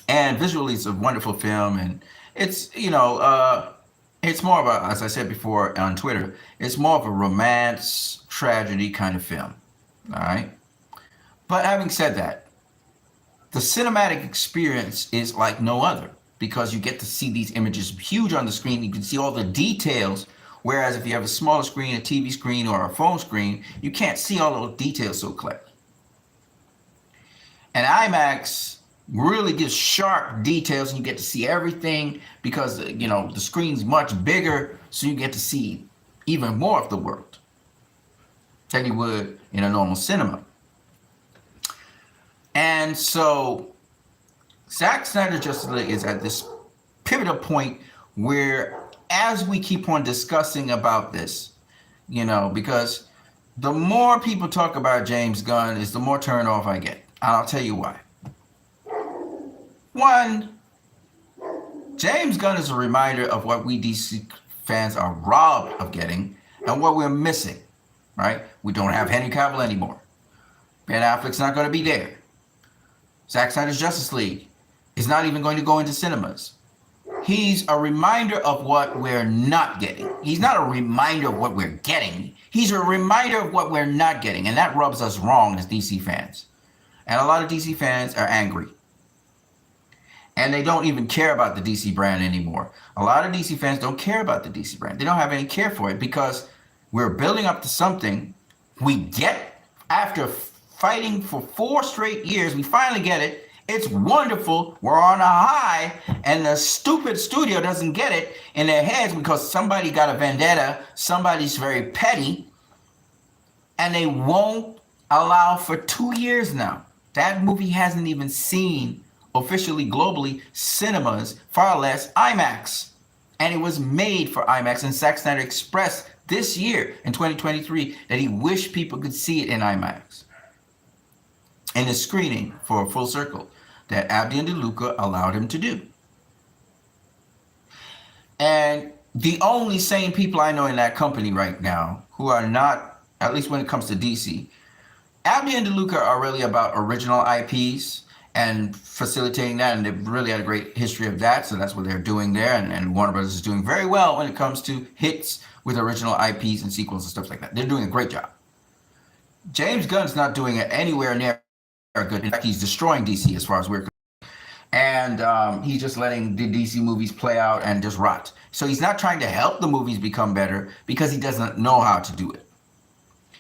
And visually, it's a wonderful film, and it's it's more of a, as I said before on Twitter, it's more of a romance tragedy kind of film. All right, but having said that, the cinematic experience is like no other because you get to see these images huge on the screen. You can see all the details. Whereas if you have a smaller screen, a TV screen, or a phone screen, you can't see all those details so clearly. And IMAX really gives sharp details, and you get to see everything because the screen's much bigger, so you get to see even more of the world than you would in a normal cinema. And so Zack Snyder's Justice League is at this pivotal point where, as we keep on discussing about this, because the more people talk about James Gunn is the more turned off I get. And I'll tell you why. One, James Gunn is a reminder of what we DC fans are robbed of getting and what we're missing, right? We don't have Henry Cavill anymore. Ben Affleck's not going to be there. Zack Snyder's Justice League is not even going to go into cinemas. He's a reminder of what we're not getting. He's not a reminder of what we're getting. He's a reminder of what we're not getting. And that rubs us wrong as DC fans. And a lot of DC fans are angry. And they don't even care about the DC brand anymore. A lot of DC fans don't care about the DC brand. They don't have any care for it because we're building up to something we get after fighting for 4 straight years. We finally get it. It's wonderful. We're on a high, and the stupid studio doesn't get it in their heads because somebody got a vendetta. Somebody's very petty, and they won't allow for 2 years now. That movie hasn't even seen officially globally cinemas, far less IMAX. And it was made for IMAX. And Zack Snyder expressed this year in 2023 that he wished people could see it in IMAX. In a screening for Full Circle that Abdi and DeLuca allowed him to do. And the only sane people I know in that company right now who are not, at least when it comes to DC, Abdi and DeLuca are really about original IPs and facilitating that, and they've really had a great history of that, so that's what they're doing there, and Warner Brothers is doing very well when it comes to hits with original IPs and sequels and stuff like that. They're doing a great job. James Gunn's not doing it anywhere near good. In fact, he's destroying DC as far as we're concerned. And he's just letting the DC movies play out and just rot. So he's not trying to help the movies become better because he doesn't know how to do it.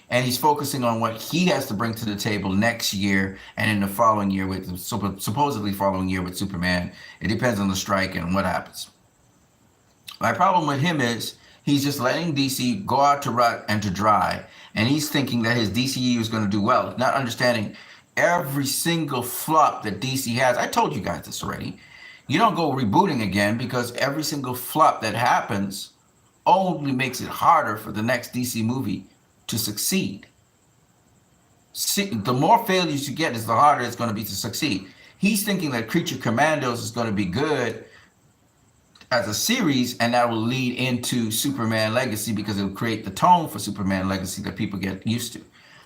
And he's focusing on what he has to bring to the table next year and in the following year with supposedly following year with Superman. It depends on the strike and what happens. My problem with him is he's just letting DC go out to rot and to dry. And he's thinking that his DCU is going to do well, not understanding every single flop that DC has. I told you guys this already. You don't go rebooting again because every single flop that happens only makes it harder for the next DC movie to succeed. The more failures you get is the harder it's going to be to succeed. He's thinking that Creature Commandos is going to be good as a series, and that will lead into Superman Legacy because it will create the tone for Superman Legacy that people get used to.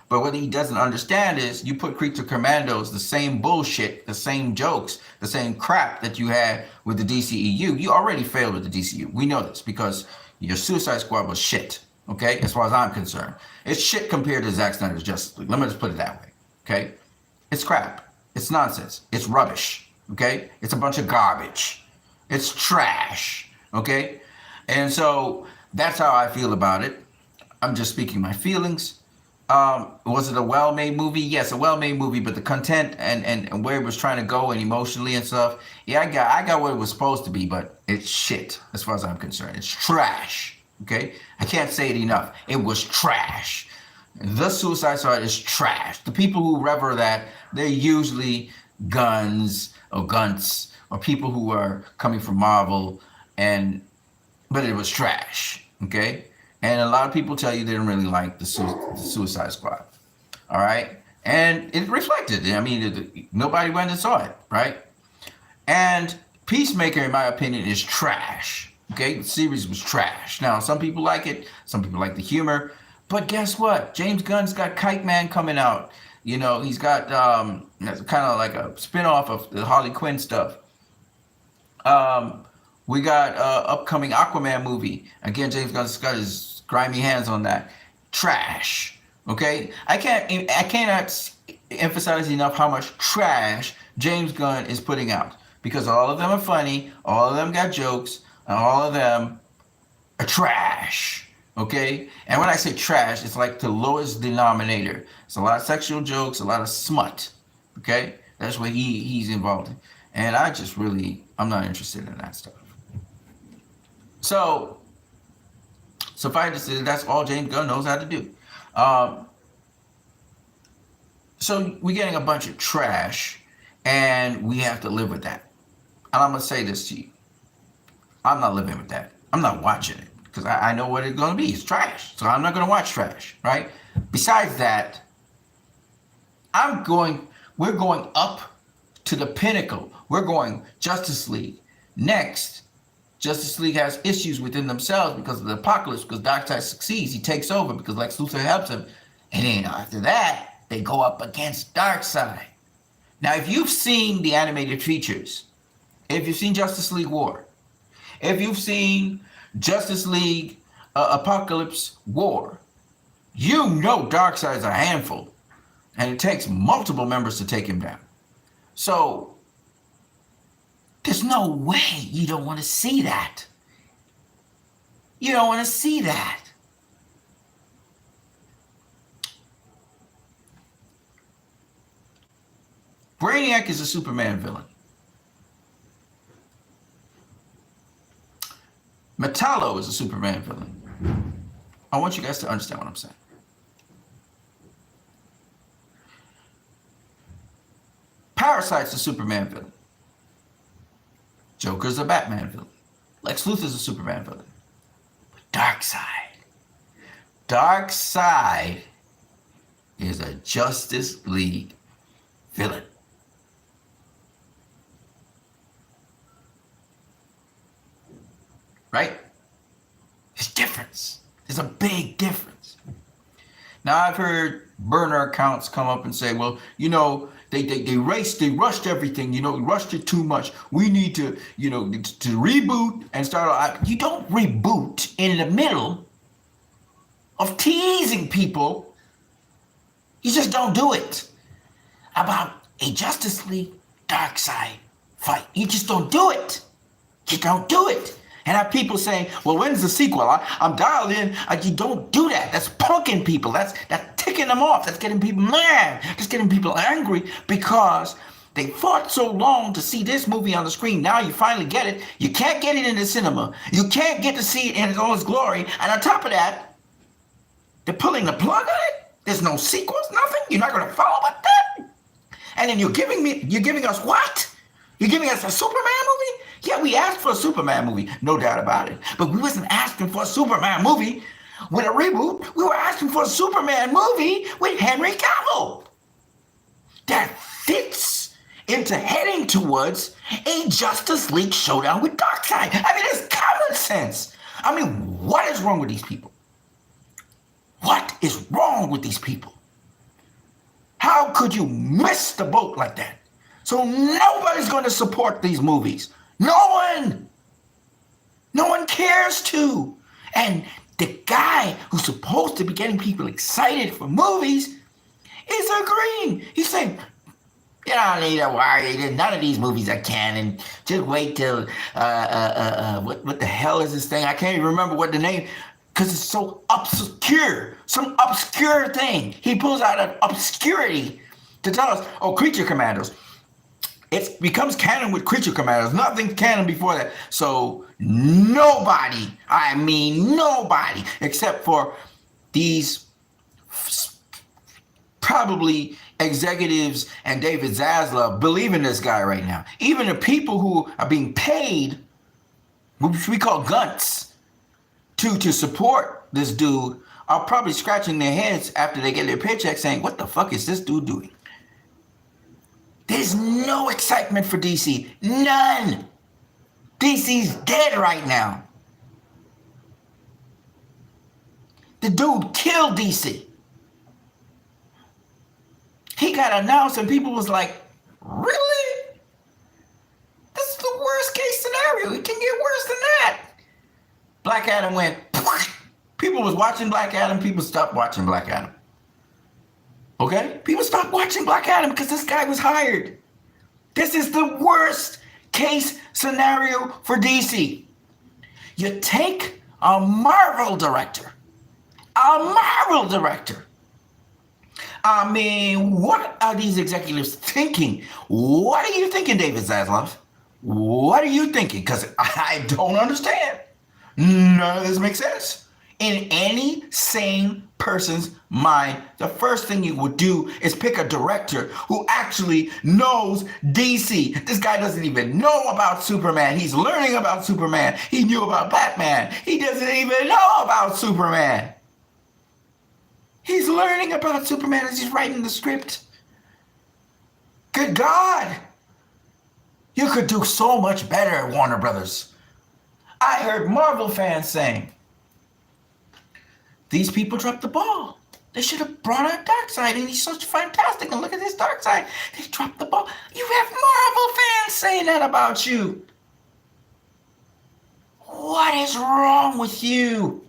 But what he doesn't understand is you put Creature Commandos, the same bullshit, the same jokes, the same crap that you had with the DCEU. You already failed with the DCU. We know this because your Suicide Squad was shit. Okay, as far as I'm concerned, it's shit compared to Zack Snyder's Justice League. Let me just put it that way. Okay, it's crap. It's nonsense. It's rubbish. Okay, it's a bunch of garbage. It's trash. Okay, and so that's how I feel about it. I'm just speaking my feelings. Was it a well-made movie? Yes, a well-made movie, but the content and where it was trying to go and emotionally and stuff, yeah, I got what it was supposed to be, but it's shit as far as I'm concerned. It's trash. Okay, I can't say it enough. It was trash. The Suicide Squad is trash. The people who rever that, they're usually gunts or people who are coming from Marvel, but it was trash. Okay. And a lot of people tell you they didn't really like the Suicide Squad. All right. And it reflected. I mean, nobody went and saw it. Right. And Peacemaker, in my opinion, is trash. Okay. The series was trash. Now, some people like it. Some people like the humor. But guess what? James Gunn's got Kite Man coming out. You know, he's got kind of like a spinoff of the Harley Quinn stuff. We got upcoming Aquaman movie. Again, James Gunn's got his grimy hands on that. Trash. Okay? I cannot emphasize enough how much trash James Gunn is putting out. Because all of them are funny, all of them got jokes, and all of them are trash. Okay? And when I say trash, it's like the lowest denominator. It's a lot of sexual jokes, a lot of smut. Okay? That's what he's involved in. And I'm not interested in that stuff. So suffice to say, that's all James Gunn knows how to do. So we're getting a bunch of trash, and we have to live with that. And I'm going to say this to you. I'm not living with that. I'm not watching it because I know what it's going to be. It's trash. So I'm not going to watch trash, right? Besides that, we're going up to the pinnacle. We're going Justice League. Next, Justice League has issues within themselves because of the apocalypse, because Darkseid succeeds. He takes over because Lex Luthor helps him. And then after that, they go up against Darkseid. Now, if you've seen the animated features, if you've seen Justice League War, if you've seen Justice League Apocalypse War, you know Darkseid's a handful. And it takes multiple members to take him down. So there's no way you don't want to see that. You don't want to see that. Brainiac is a Superman villain. Metallo is a Superman villain. I want you guys to understand what I'm saying. Parasite's a Superman villain. Joker's a Batman villain. Lex Luthor's a Superman villain. But Darkseid is a Justice League villain. Right? There's difference. There's a big difference. Now I've heard burner accounts come up and say, well, you know, they rushed everything, you know, rushed it too much. We need to, you know, to reboot and start. You don't reboot in the middle of teasing people. You just don't do it. About a Justice League Darkseid fight. You just don't do it. You don't do it. And have people saying, well, when's the sequel? I'm dialed in. You don't do that. That's punking people. That's ticking them off. That's getting people mad. That's getting people angry because they fought so long to see this movie on the screen. Now you finally get it. You can't get it in the cinema. You can't get to see it in all its glory. And on top of that, they're pulling the plug on it. There's no sequels, nothing. You're not going to follow with that. And then you're giving us what? You're giving us a Superman movie? Yeah, we asked for a Superman movie, no doubt about it. But we wasn't asking for a Superman movie with a reboot. We were asking for a Superman movie with Henry Cavill. That fits into heading towards a Justice League showdown with Darkseid. I mean, it's common sense. I mean, what is wrong with these people? What is wrong with these people? How could you miss the boat like that? So nobody's going to support these movies. No one. No one cares to. And the guy who's supposed to be getting people excited for movies is agreeing. He's saying, you don't need to worry. None of these movies are canon. Just wait till, what the hell is this thing? I can't even remember what the name. Because it's so obscure. Some obscure thing. He pulls out an obscurity to tell us, oh, Creature Commandos. It becomes canon with Creature Commandos. Nothing canon before that. So nobody, I mean nobody, except for these probably executives and David Zaslav believe in this guy right now. Even the people who are being paid, which we call gunts, to support this dude, are probably scratching their heads after they get their paycheck saying, what the fuck is this dude doing? There's no excitement for DC. None. DC's dead right now. The dude killed DC. He got announced and people was like, really? This is the worst case scenario. It can get worse than that. Black Adam went, people was watching Black Adam, people stopped watching Black Adam. Okay? People stopped watching Black Adam because this guy was hired. This is the worst case scenario for DC. You take a Marvel director. I mean, what are these executives thinking? What are you thinking, David Zaslav? What are you thinking? Because I don't understand. None of this makes sense. In any sane person's mind, the first thing you would do is pick a director who actually knows DC. This guy doesn't even know about Superman. He's learning about Superman. He knew about Batman. He doesn't even know about Superman. He's learning about Superman as he's writing the script. Good God. You could do so much better, Warner Brothers. I heard Marvel fans saying, these people dropped the ball. They should have brought out Darkseid, and he's such fantastic. And look at this Darkseid. They dropped the ball. You have Marvel fans saying that about you. What is wrong with you?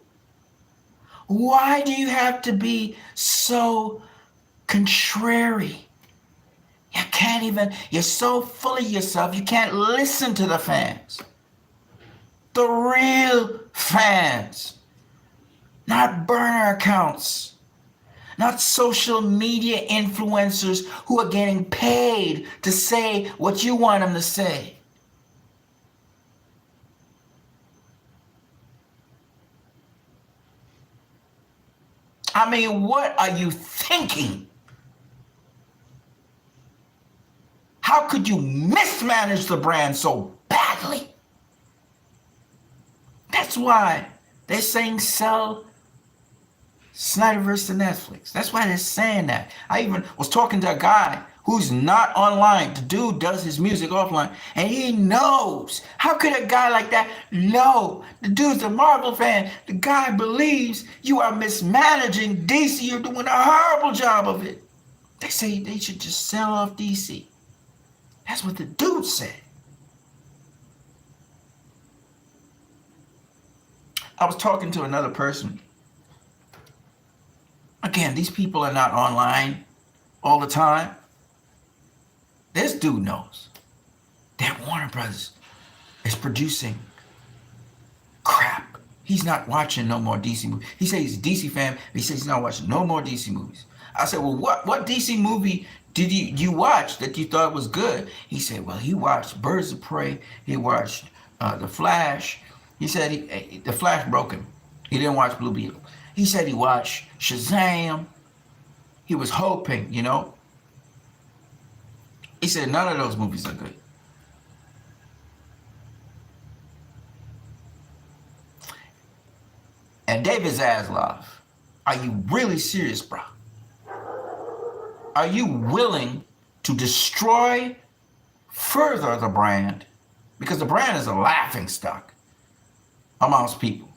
Why do you have to be so contrary? You can't even, you're so full of yourself, you can't listen to the fans. The real fans. Not burner accounts, not social media influencers who are getting paid to say what you want them to say. I mean, what are you thinking? How could you mismanage the brand so badly? That's why they're saying sell Snyderverse to Netflix. That's why they're saying that. I even was talking to a guy who's not online. The dude does his music offline, and he knows. How could a guy like that know? The dude's a Marvel fan. The guy believes you are mismanaging DC. You're doing a horrible job of it. They say they should just sell off DC. That's what the dude said. I was talking to another person. Again, these people are not online all the time. This dude knows that Warner Brothers is producing crap. He's not watching no more DC movies. He says he's a DC fan, but he says he's not watching no more DC movies. I said, well, what DC movie did you watch that you thought was good? He said, well, he watched Birds of Prey. He watched The Flash. He said The Flash broke him. He didn't watch Blue Beetle. He said he watched Shazam. He was hoping, you know. He said none of those movies are good. And David Zaslav, are you really serious, bro? Are you willing to destroy further the brand? Because the brand is a laughing stock amongst people.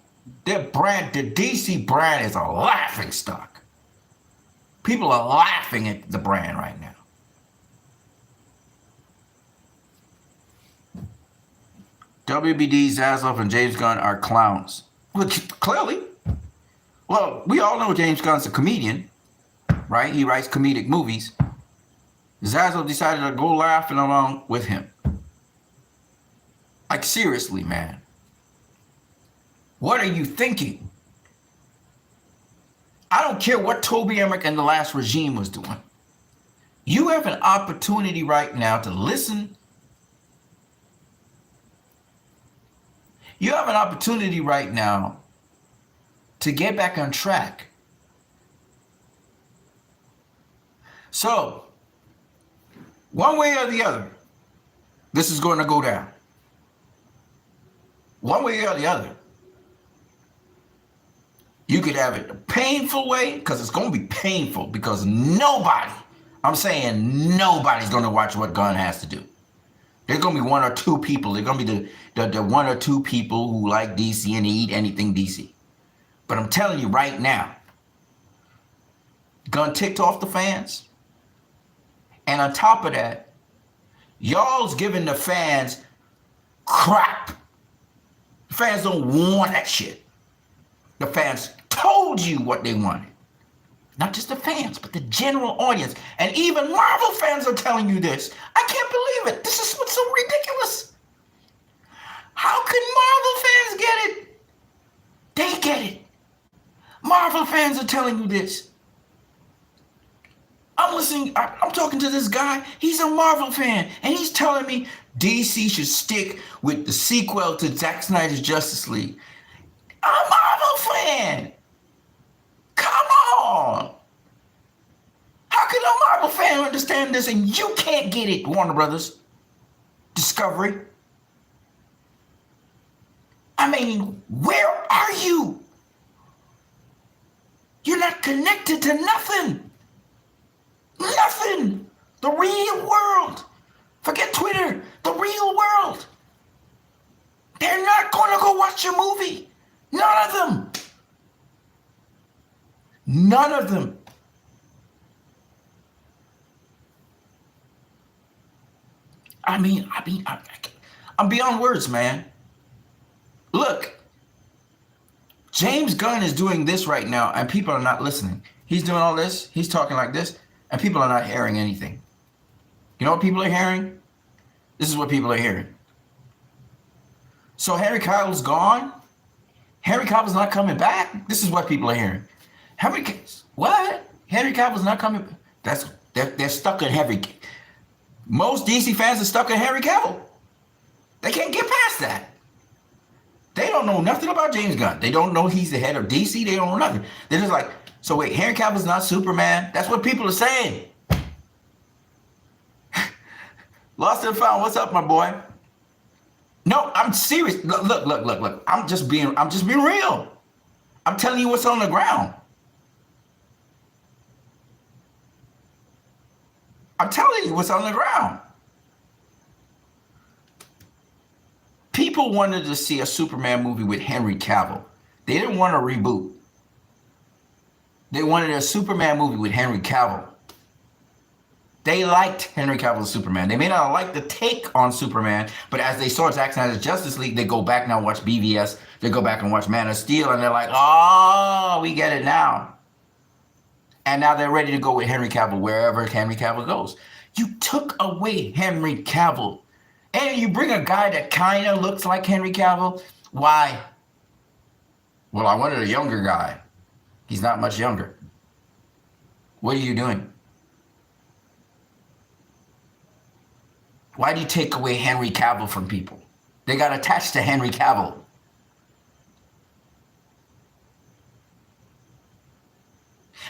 Their brand, the DC brand is a laughing stock. People are laughing at the brand right now. WBD, Zaslav, and James Gunn are clowns. Which, clearly. Well, we all know James Gunn's a comedian, right? He writes comedic movies. Zaslav decided to go laughing along with him. Like, seriously, man. What are you thinking? I don't care what Toby Emmerich and the last regime was doing. You have an opportunity right now to listen. You have an opportunity right now to get back on track. So, one way or the other, this is going to go down. One way or the other. You could have it the painful way, because it's going to be painful, because nobody, I'm saying nobody's going to watch what Gunn has to do. There's going to be one or two people. There's going to be the one or two people who like DC and eat anything DC. But I'm telling you right now, Gunn ticked off the fans. And on top of that, y'all's giving the fans crap. The fans don't want that shit. The fans told you what they wanted. Not just the fans, but the general audience. And even Marvel fans are telling you this. I can't believe it. This is what's so ridiculous. How can Marvel fans get it? They get it. Marvel fans are telling you this. I'm listening, I'm talking to this guy. He's a Marvel fan. And he's telling me DC should stick with the sequel to Zack Snyder's Justice League. I'm a Marvel fan. Come on. How can a Marvel fan understand this and you can't get it, Warner Brothers? Discovery? I mean, where are you? You're not connected to nothing. Nothing. The real world. Forget Twitter. The real world. They're not going to go watch your movie. None of them. None of them. I'm beyond words, man. Look, James Gunn is doing this right now, and people are not listening. He's doing all this. He's talking like this, and people are not hearing anything. You know what people are hearing? This is what people are hearing. So Henry Cavill's gone? Henry Cavill's not coming back? This is what people are hearing. What? Henry Cavill's not coming back? They're stuck in Henry. Most DC fans are stuck in Henry Cavill. They can't get past that. They don't know nothing about James Gunn. They don't know he's the head of DC. They don't know nothing. They're just like, so wait, Henry Cavill's not Superman? That's what people are saying. Lost and found. What's up, my boy? No, I'm serious. Look. I'm just being real. I'm telling you what's on the ground. I'm telling you what's on the ground. People wanted to see a Superman movie with Henry Cavill. They didn't want a reboot. They wanted a Superman movie with Henry Cavill. They liked Henry Cavill as Superman. They may not like the take on Superman, but as they saw Zack Snyder's Justice League, they go back now and watch BVS. They go back and watch Man of Steel, and they're like, oh, we get it now. And now they're ready to go with Henry Cavill wherever Henry Cavill goes. You took away Henry Cavill. And you bring a guy that kind of looks like Henry Cavill. Why? Well, I wanted a younger guy. He's not much younger. What are you doing? Why do you take away Henry Cavill from people? They got attached to Henry Cavill.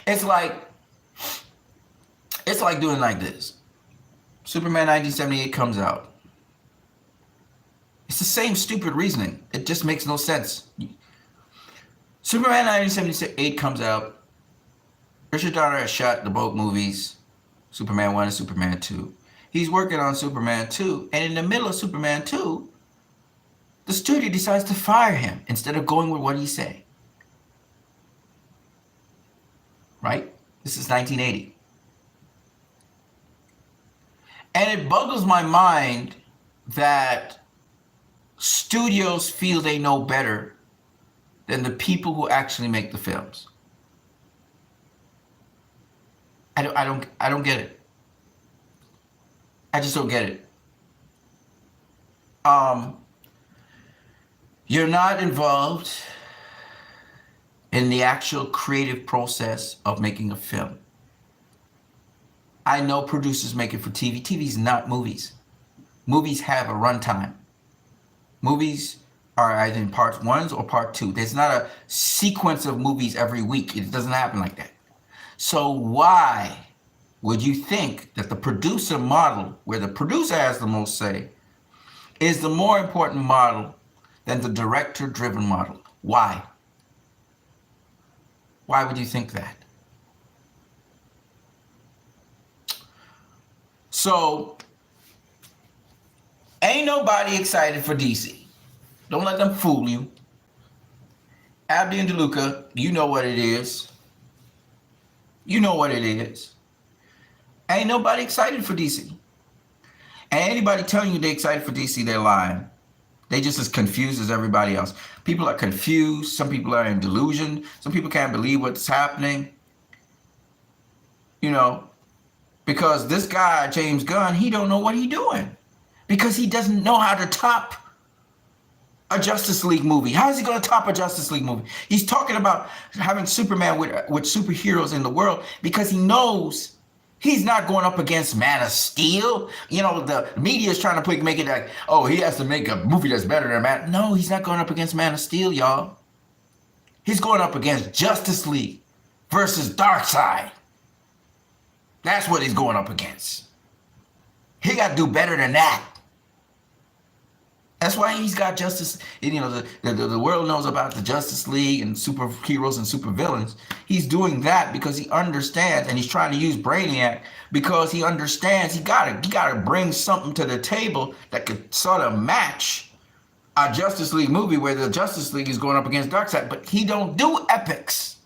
It's like doing like this. Superman 1978 comes out. It's the same stupid reasoning. It just makes no sense. Superman 1978 comes out. Richard Donner has shot the both movies, Superman 1 and Superman 2. He's working on Superman 2, and in the middle of Superman 2, the studio decides to fire him instead of going with what he said. Right? This is 1980. And it boggles my mind that studios feel they know better than the people who actually make the films. I don't get it. I just don't get it. You're not involved in the actual creative process of making a film. I know producers make it for TV. TV is not movies. Movies have a runtime. Movies are either in part 1 or part 2. There's not a sequence of movies every week. It doesn't happen like that. So why would you think that the producer model, where the producer has the most say, is the more important model than the director-driven model? Why? Why would you think that? So, ain't nobody excited for DC. Don't let them fool you. Abdi and DeLuca, you know what it is. You know what it is. Ain't nobody excited for DC. And anybody telling you they're excited for DC, they're lying. They just as confused as everybody else. People are confused. Some people are in delusion. Some people can't believe what's happening. You know, because this guy, James Gunn, he don't know what he's doing. Because he doesn't know how to top a Justice League movie. How is he going to top a Justice League movie? He's talking about having Superman with superheroes in the world because he knows he's not going up against Man of Steel. You know, the media is trying to make it like, oh, he has to make a movie that's better than Man. No, he's not going up against Man of Steel, y'all. He's going up against Justice League versus Darkseid. That's what he's going up against. He got to do better than that. That's why he's got Justice. You know, the world knows about the Justice League and superheroes and supervillains. He's doing that because he understands, and he's trying to use Brainiac because he understands he gotta bring something to the table that could sort of match a Justice League movie where the Justice League is going up against Darkseid. But he don't do epics.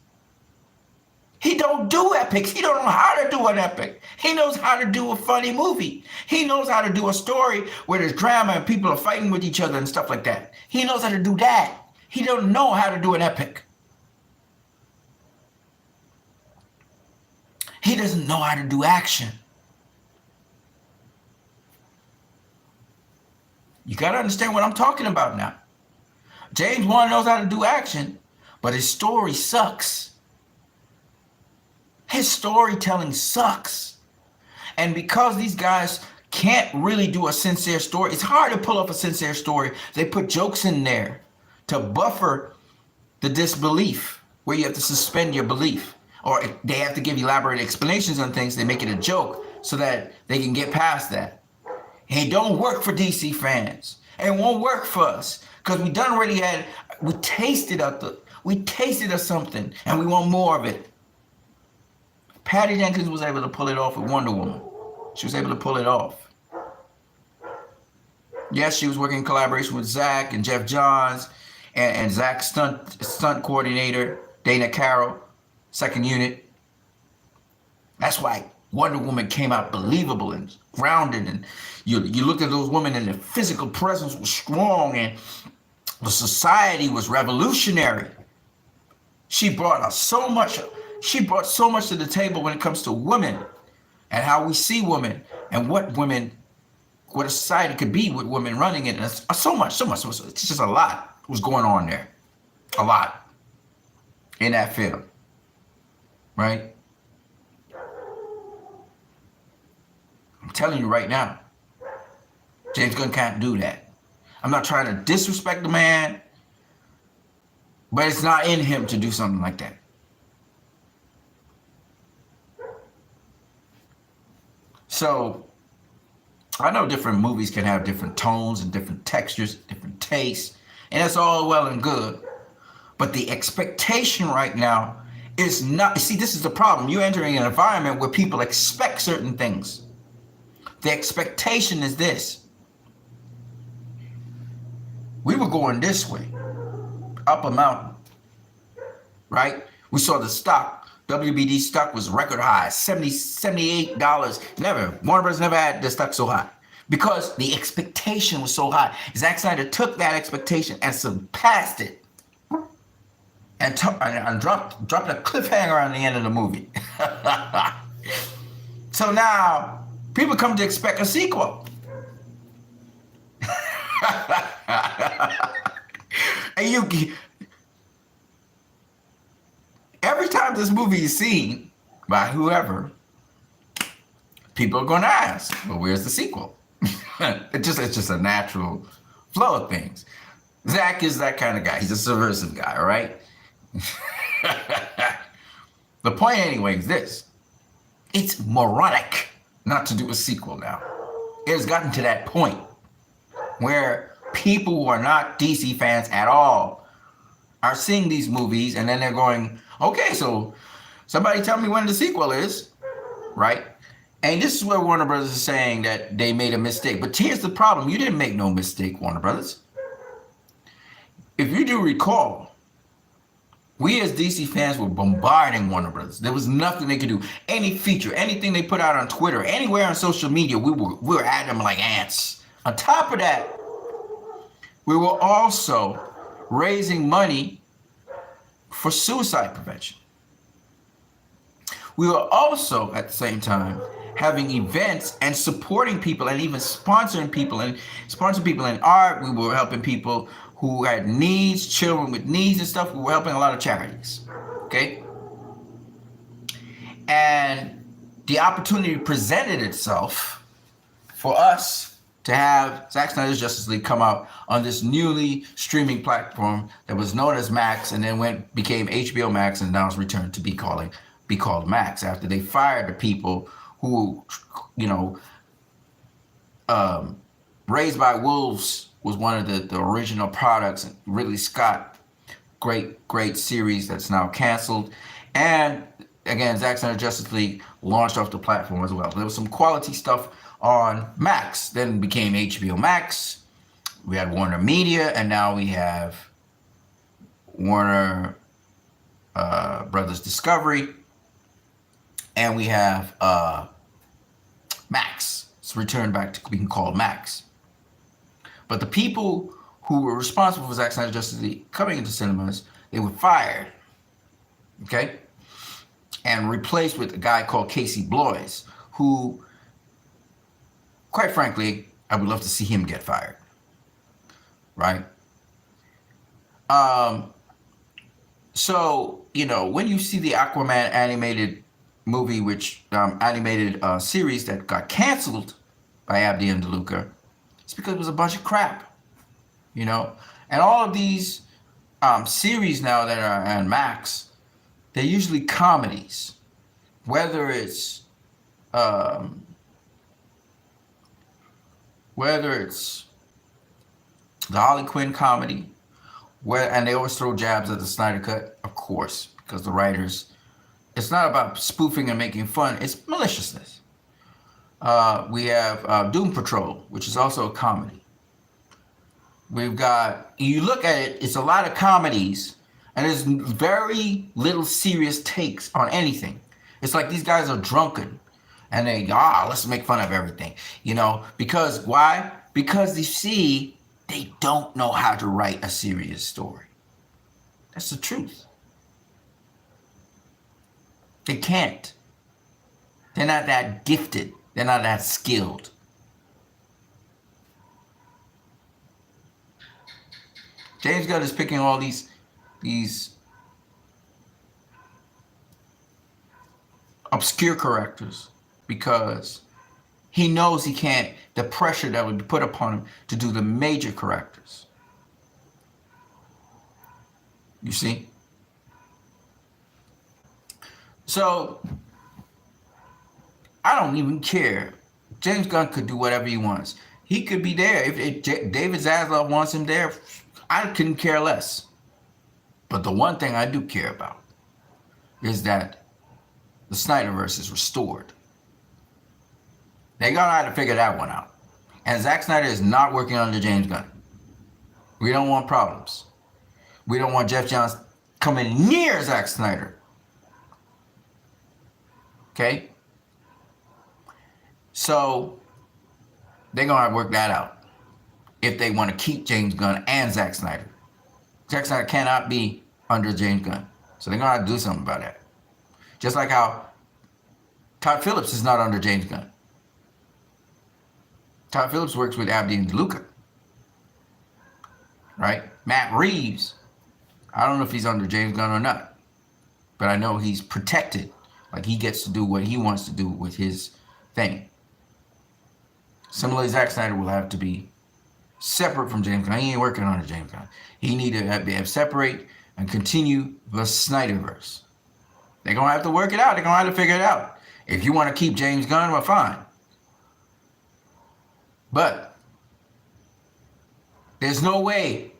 He don't do epics. He don't know how to do an epic. He knows how to do a funny movie. He knows how to do a story where there's drama and people are fighting with each other and stuff like that. He knows how to do that. He don't know how to do an epic. He doesn't know how to do action. You got to understand what I'm talking about now. James Wan knows how to do action, but his story sucks. His storytelling sucks. And because these guys can't really do a sincere story, it's hard to pull off a sincere story. They put jokes in there to buffer the disbelief, where you have to suspend your belief. Or they have to give elaborate explanations on things. They make it a joke so that they can get past that. And it don't work for DC fans. It won't work for us. Because we tasted of something and we want more of it. Patty Jenkins was able to pull it off with Wonder Woman. She was able to pull it off. Yes, she was working in collaboration with Zach and Jeff Johns and Zach's stunt coordinator, Dana Carroll, second unit. That's why Wonder Woman came out believable and grounded. And you looked at those women and their physical presence was strong and the society was revolutionary. She brought so much to the table when it comes to women and how we see women and what a society could be with women running it. And so much. It's just a lot was going on there. A lot in that film. Right? I'm telling you right now, James Gunn can't do that. I'm not trying to disrespect the man, but it's not in him to do something like that. So, I know different movies can have different tones and different textures, different tastes, and that's all well and good. But the expectation right now is not, see, this is the problem. You're entering an environment where people expect certain things. The expectation is this. We were going this way, up a mountain, right? We saw the stock. WBD stock was record high, $78. Warner Bros. Never had the stock so high because the expectation was so high. Zack Snyder took that expectation and surpassed it and dropped a cliffhanger on the end of the movie. So now people come to expect a sequel. And every time this movie is seen by whoever, people are going to ask, well, where's the sequel? It's just a natural flow of things. Zach is that kind of guy. He's a subversive guy, all right? The point anyway is this. It's moronic not to do a sequel now. It has gotten to that point where people who are not DC fans at all are seeing these movies and then they're going, okay, so somebody tell me when the sequel is, right? And this is where Warner Brothers is saying that they made a mistake. But here's the problem. You didn't make no mistake, Warner Brothers. If you do recall, we as DC fans were bombarding Warner Brothers. There was nothing they could do. Any feature, anything they put out on Twitter, anywhere on social media, we were at them like ants. On top of that, we were also raising money for suicide prevention. We were also, at the same time, having events and supporting people and even sponsoring people in art. We were helping people who had needs, children with needs and stuff. We were helping a lot of charities, okay? And the opportunity presented itself for us to have Zack Snyder's Justice League come out on this newly streaming platform that was known as Max and then became HBO Max and now it's returned to be called Max after they fired the people who, Raised by Wolves was one of the original products. Ridley Scott, great series that's now canceled. And again, Zack Snyder Justice League launched off the platform as well. There was some quality stuff on Max, then became HBO Max. We had Warner Media, and now we have Warner Brothers Discovery, and we have Max. It's returned back to being called Max. But the people who were responsible for Zack Snyder Justice League coming into cinemas, they were fired, okay, and replaced with a guy called Casey Bloys, who, quite frankly, I would love to see him get fired, right? So, when you see the Aquaman animated movie, animated series that got canceled by Abdi and DeLuca, it's because it was a bunch of crap, And all of these series now that are on Max, they're usually comedies, whether it's the Harley Quinn comedy, and they always throw jabs at the Snyder Cut, of course, because the writers, it's not about spoofing and making fun, it's maliciousness. We have Doom Patrol, which is also a comedy. We've got, you look at it, it's a lot of comedies, and there's very little serious takes on anything. It's like these guys are drunken, and let's make fun of everything, because why? Because they don't know how to write a serious story. That's the truth. They can't. They're not that gifted. They're not that skilled. James Gunn is picking all these obscure characters because he knows he can't, the pressure that would be put upon him to do the major characters. You see? So, I don't even care. James Gunn could do whatever he wants. He could be there. If David Zaslav wants him there, I couldn't care less. But the one thing I do care about is that the Snyderverse is restored. They're going to have to figure that one out. And Zack Snyder is not working under James Gunn. We don't want problems. We don't want Jeff Johns coming near Zack Snyder. Okay? So, they're going to have to work that out if they want to keep James Gunn and Zack Snyder. Zack Snyder cannot be under James Gunn. So they're going to have to do something about that. Just like how Todd Phillips is not under James Gunn. Todd Phillips works with Abdi and DeLuca. Right? Matt Reeves, I don't know if he's under James Gunn or not. but I know he's protected. Like, he gets to do what he wants to do with his thing. Similarly, Zack Snyder will have to be separate from James Gunn. He ain't working on a James Gunn. He need to have separate and continue the Snyderverse. They're going to have to work it out. They're going to have to figure it out. If you want to keep James Gunn, well, fine. But there's no way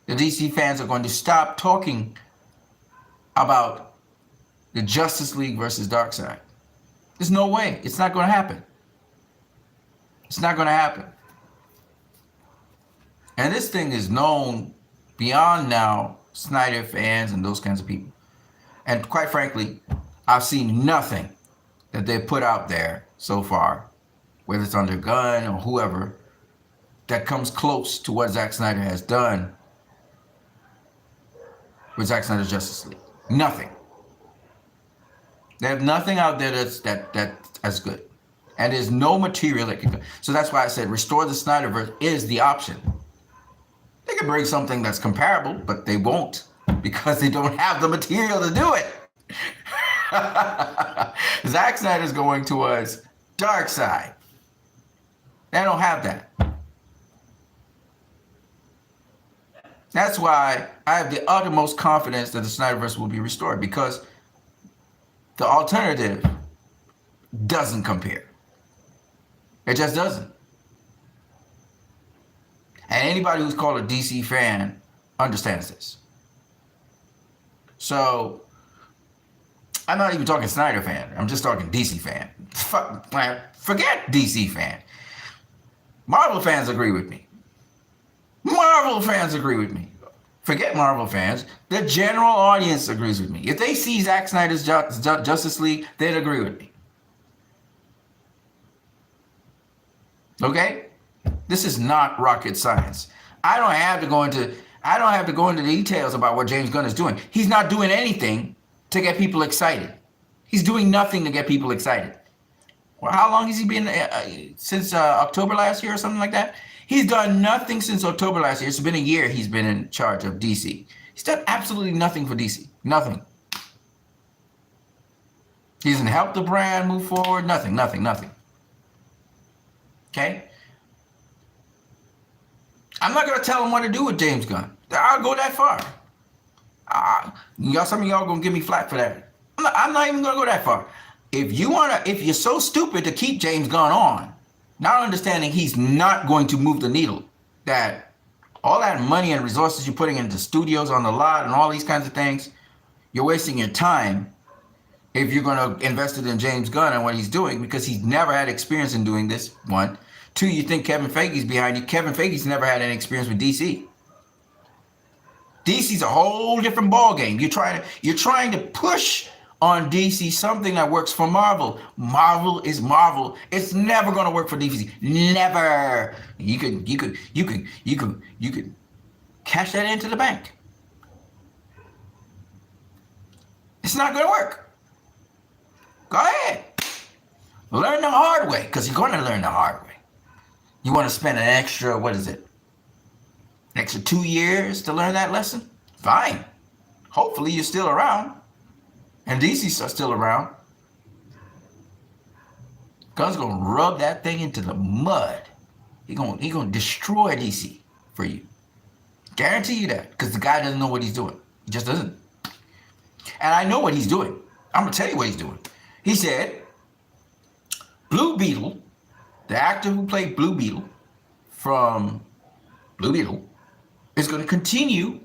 the DC fans are going to stop talking about the Justice League versus Darkseid. There's no way. It's not going to happen. It's not going to happen. And this thing is known beyond now Snyder fans and those kinds of people. And quite frankly, I've seen nothing that they've put out there so far, whether it's under Gunn or whoever, that comes close to what Zack Snyder has done with Zack Snyder's Justice League. Nothing. They have nothing out there that's good. And there's no material that can go. So that's why I said restore the Snyderverse is the option. They can bring something that's comparable, but they won't because they don't have the material to do it. Zack Snyder's going towards Darkseid. They don't have that. That's why I have the uttermost confidence that the Snyderverse will be restored, because the alternative doesn't compare. It just doesn't. And anybody who's called a DC fan understands this. So I'm not even talking Snyder fan. I'm just talking DC fan. Forget DC fan. Marvel fans agree with me. Marvel fans agree with me. Forget Marvel fans. The general audience agrees with me. If they see Zack Snyder's Justice League, they'd agree with me. Okay? This is not rocket science. I don't have to go into details about what James Gunn is doing. He's not doing anything to get people excited. He's doing nothing to get people excited. Well, how long has he been? Since October last year or something like that? He's done nothing since October last year. It's been a year he's been in charge of DC. He's done absolutely nothing for DC. Nothing. He hasn't helped the brand move forward. Nothing. Okay? I'm not going to tell him what to do with James Gunn. I'll go that far. Some of y'all going to give me flack for that. I'm not even going to go that far. If you're so stupid to keep James Gunn on, not understanding he's not going to move the needle, that all that money and resources you're putting into studios on the lot and all these kinds of things, you're wasting your time if you're going to invest it in James Gunn and what he's doing, because he's never had experience in doing this, one. Two, you think Kevin Feige's behind you. Kevin Feige's never had any experience with DC. DC's a whole different ballgame. You're trying to push on DC something that works for Marvel. Marvel is Marvel. It's never going to work for DC. Never. You could cash that into the bank. It's not going to work. Go ahead. Learn the hard way, because you're going to learn the hard way. You want to spend an extra, extra 2 years to learn that lesson? Fine. Hopefully you're still around. And DC's still around. Gunn's going to rub that thing into the mud. He going to destroy DC for you. Guarantee you that, because the guy doesn't know what he's doing. He just doesn't. And I know what he's doing. I'm going to tell you what he's doing. He said, Blue Beetle, the actor who played Blue Beetle from Blue Beetle, is going to continue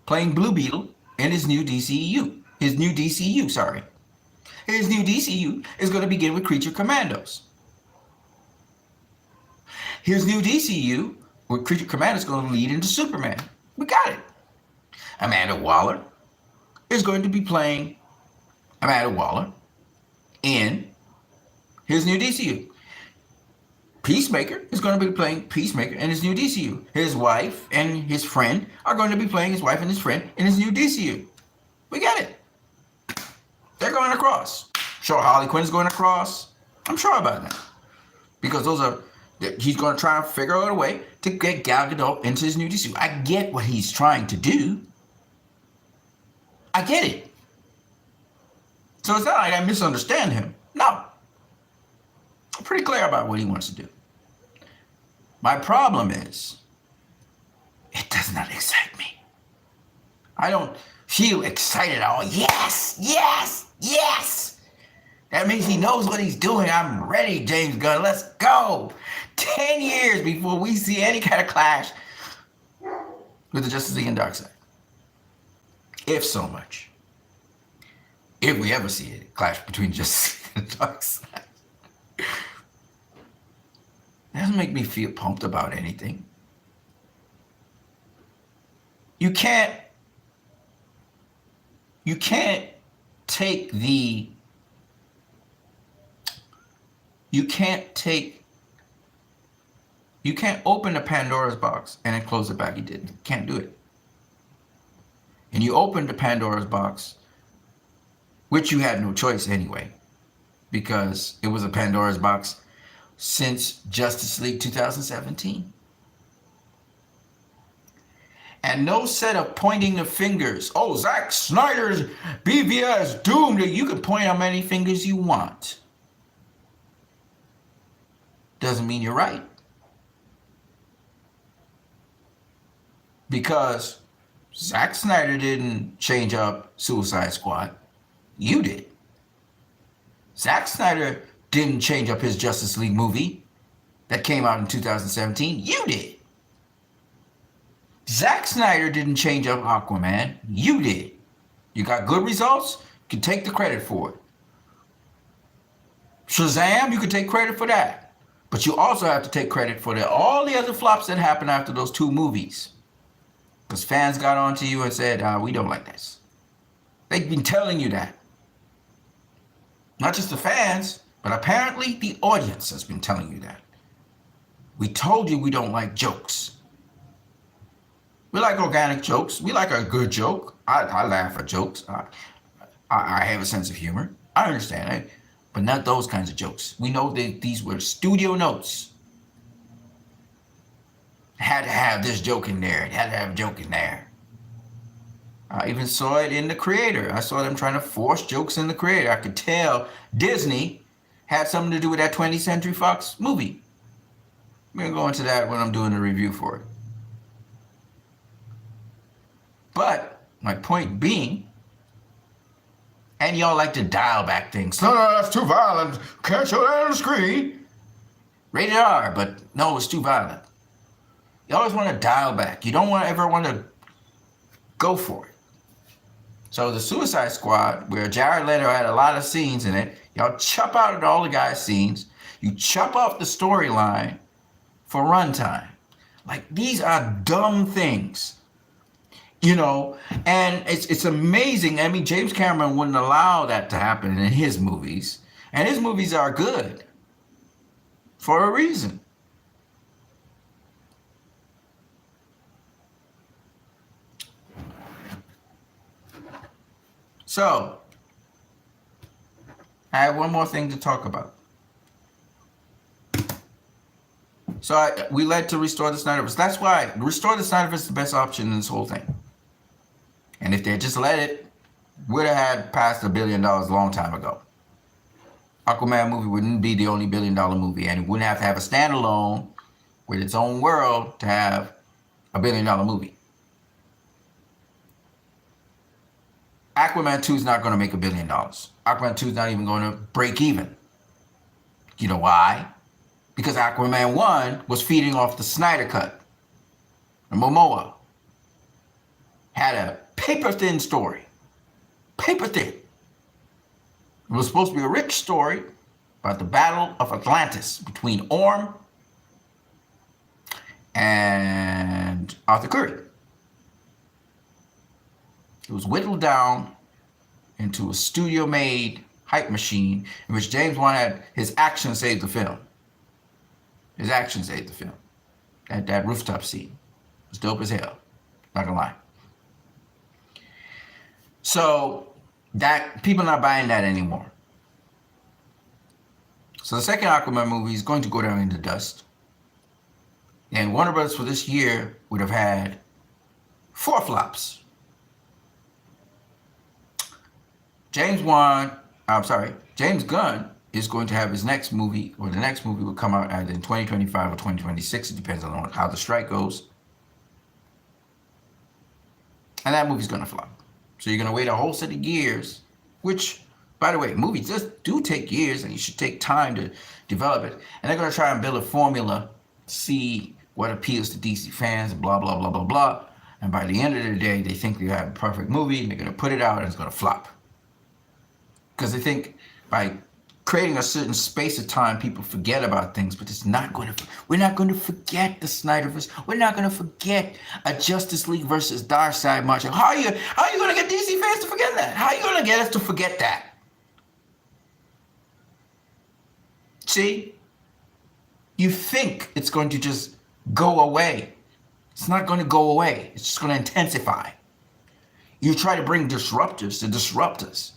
playing Blue Beetle in his new DCU. His new DCU is going to begin with Creature Commandos. His new DCU with Creature Commandos is going to lead into Superman. We got it. Amanda Waller is going to be playing Amanda Waller in his new DCU. Peacemaker is going to be playing Peacemaker in his new DCU. His wife and his friend are going to be playing his wife and his friend in his new DCU. We got it. They're going across. Sure, Harley Quinn's going across. I'm sure about that. Because he's going to try and figure out a way to get Gal Gadot into his new DCU. I get what he's trying to do. I get it. So it's not like I misunderstand him. No. I'm pretty clear about what he wants to do. My problem is, it does not excite me. I don't feel excited at all. Yes, yes, yes. That means he knows what he's doing. I'm ready, James Gunn. Let's go. 10 years before we see any kind of clash with the Justice League and Darkseid. If so much. If we ever see a clash between Justice League and Darkseid. That doesn't make me feel pumped about anything. You can't open the Pandora's box and then close it back. You didn't. Can't do it. And you opened the Pandora's box, which you had no choice anyway, because it was a Pandora's box since Justice League 2017. And no set of pointing the fingers. Oh, Zack Snyder's BVS doomed. You can point how many fingers you want. Doesn't mean you're right. Because Zack Snyder didn't change up Suicide Squad. You did. Zack Snyder didn't change up his Justice League movie that came out in 2017. You did. Zack Snyder didn't change up Aquaman. You did. You got good results. You can take the credit for it. Shazam, you can take credit for that. But you also have to take credit for all the other flops that happened after those two movies. Because fans got onto you and said, we don't like this. They've been telling you that. Not just the fans, but apparently the audience has been telling you that. We told you we don't like jokes. We like organic jokes. We like a good joke. I laugh at jokes. I have a sense of humor. I understand it. But not those kinds of jokes. We know that these were studio notes. Had to have this joke in there. It had to have a joke in there. I even saw it in The Creator. I saw them trying to force jokes in The Creator. I could tell Disney had something to do with that 20th Century Fox movie. We're going to go into that when I'm doing the review for it. But my point being, and y'all like to dial back things. No, that's too violent. Can't show that on the screen. Rated R, but no, it's too violent. You always want to dial back. You don't ever want to go for it. So the Suicide Squad, where Jared Leto had a lot of scenes in it, y'all chop out all the guys' scenes. You chop off the storyline for runtime. Like, these are dumb things. You know, and it's amazing. I mean, James Cameron wouldn't allow that to happen in his movies. And his movies are good for a reason. So, I have one more thing to talk about. So we led to Restore the Snyderverse. That's why Restore the Snyderverse is the best option in this whole thing. And if they just let it, would have had passed $1 billion a long time ago. Aquaman movie wouldn't be the only $1 billion movie, and it wouldn't have to have a standalone with its own world to have a $1 billion movie. Aquaman 2 is not going to make $1 billion. Aquaman 2 is not even going to break even. You know why? Because Aquaman 1 was feeding off the Snyder Cut. And Momoa had a paper-thin story. Paper-thin. It was supposed to be a rich story about the Battle of Atlantis between Orm and Arthur Curry. It was whittled down into a studio-made hype machine in which James Wan had his action save the film. His action saved the film. That rooftop scene was dope as hell. Not gonna lie. So that people are not buying that anymore. So the second Aquaman movie is going to go down in the dust. And Warner Bros. For this year would have had 4 flops. James Wan, I'm sorry, James Gunn is going to have his next movie, or the next movie will come out either in 2025 or 2026. It depends on how the strike goes. And that movie's going to flop. So you're going to wait a whole set of years, which, by the way, movies just do take years, and you should take time to develop it. And they're going to try and build a formula, see what appeals to DC fans, blah, blah, blah, blah, blah. And by the end of the day, they think they have a perfect movie, and they're going to put it out, and it's going to flop. Because they think by creating a certain space of time, people forget about things, but it's not going to. We're not going to forget the Snyderverse. We're not going to forget a Justice League versus Darkseid match. How are you going to get DC fans to forget that? How are you going to get us to forget that? See, you think it's going to just go away. It's not going to go away. It's just going to intensify. You try to bring disruptors to disrupt us.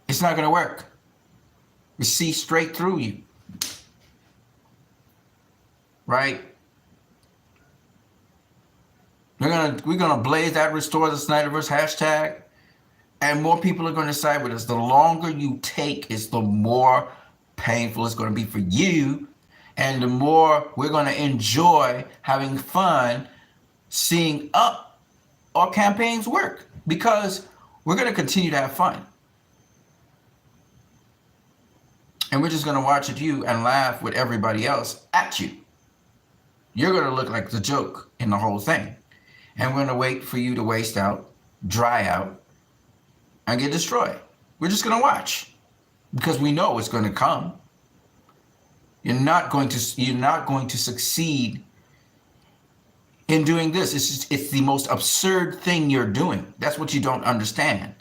It's not going to work. We see straight through you. Right? We're gonna blaze that restore the Snyderverse hashtag, and more people are going to side with us. The longer you take, it's the more painful it's going to be for you, and the more we're going to enjoy having fun seeing our campaigns work, because we're going to continue to have fun. And we're just going to watch at you and laugh with everybody else at you. You're going to look like the joke in the whole thing. And we're going to wait for you to waste out, dry out, and get destroyed. We're just going to watch, because we know it's going to come. You're not going to succeed in doing this. It's the most absurd thing you're doing. That's what you don't understand.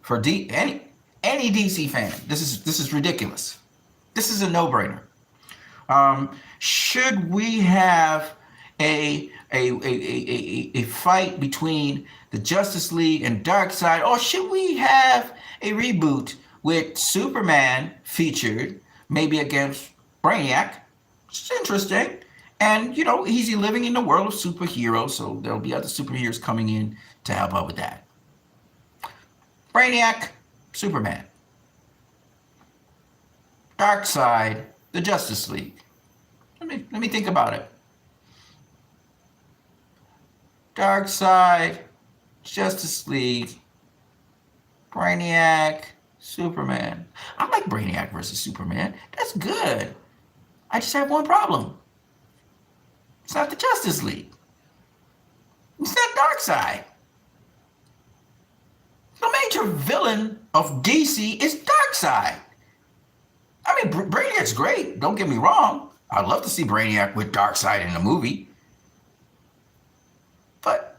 For any DC fan, this is ridiculous. This is a no-brainer. Should we have a fight between the Justice League and Darkseid, or should we have a reboot with Superman featured, maybe against Brainiac? It's interesting. And, he's living in the world of superheroes, so there'll be other superheroes coming in to help out with that. Brainiac, Superman. Darkseid, the Justice League. Let me think about it. Darkseid, Justice League, Brainiac, Superman. I like Brainiac versus Superman. That's good. I just have one problem. It's not the Justice League. It's not Darkseid. The major villain of DC is Darkseid. I mean, Brainiac's great. Don't get me wrong. I'd love to see Brainiac with Darkseid in the movie. But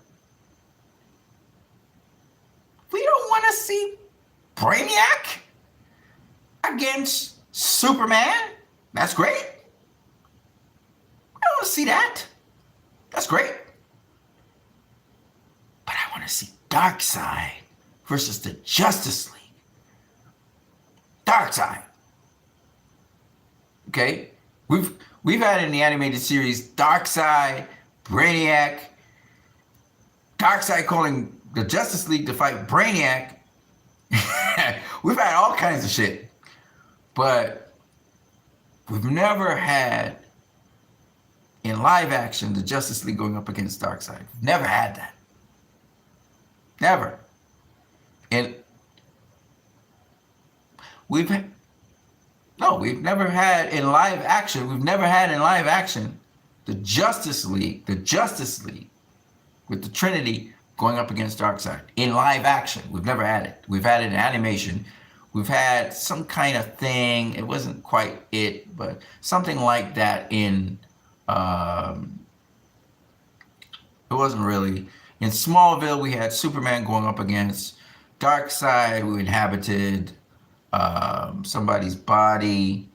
we don't want to see Brainiac against Superman. That's great. I don't want to see that. That's great. But I want to see Darkseid versus the Justice League. Darkseid. Okay? We've had in the animated series Darkseid, Brainiac, Darkseid calling the Justice League to fight Brainiac. We've had all kinds of shit. But we've never had in live action the Justice League going up against Darkseid. Never had that. Never. And we've never had in live action. We've never had in live action the Justice League with the Trinity going up against Darkseid in live action. We've never had it. We've had it in animation. We've had some kind of thing. It wasn't quite it, but something like that in. It wasn't really. In Smallville, we had Superman going up against Darkseid, who inhabited somebody's body.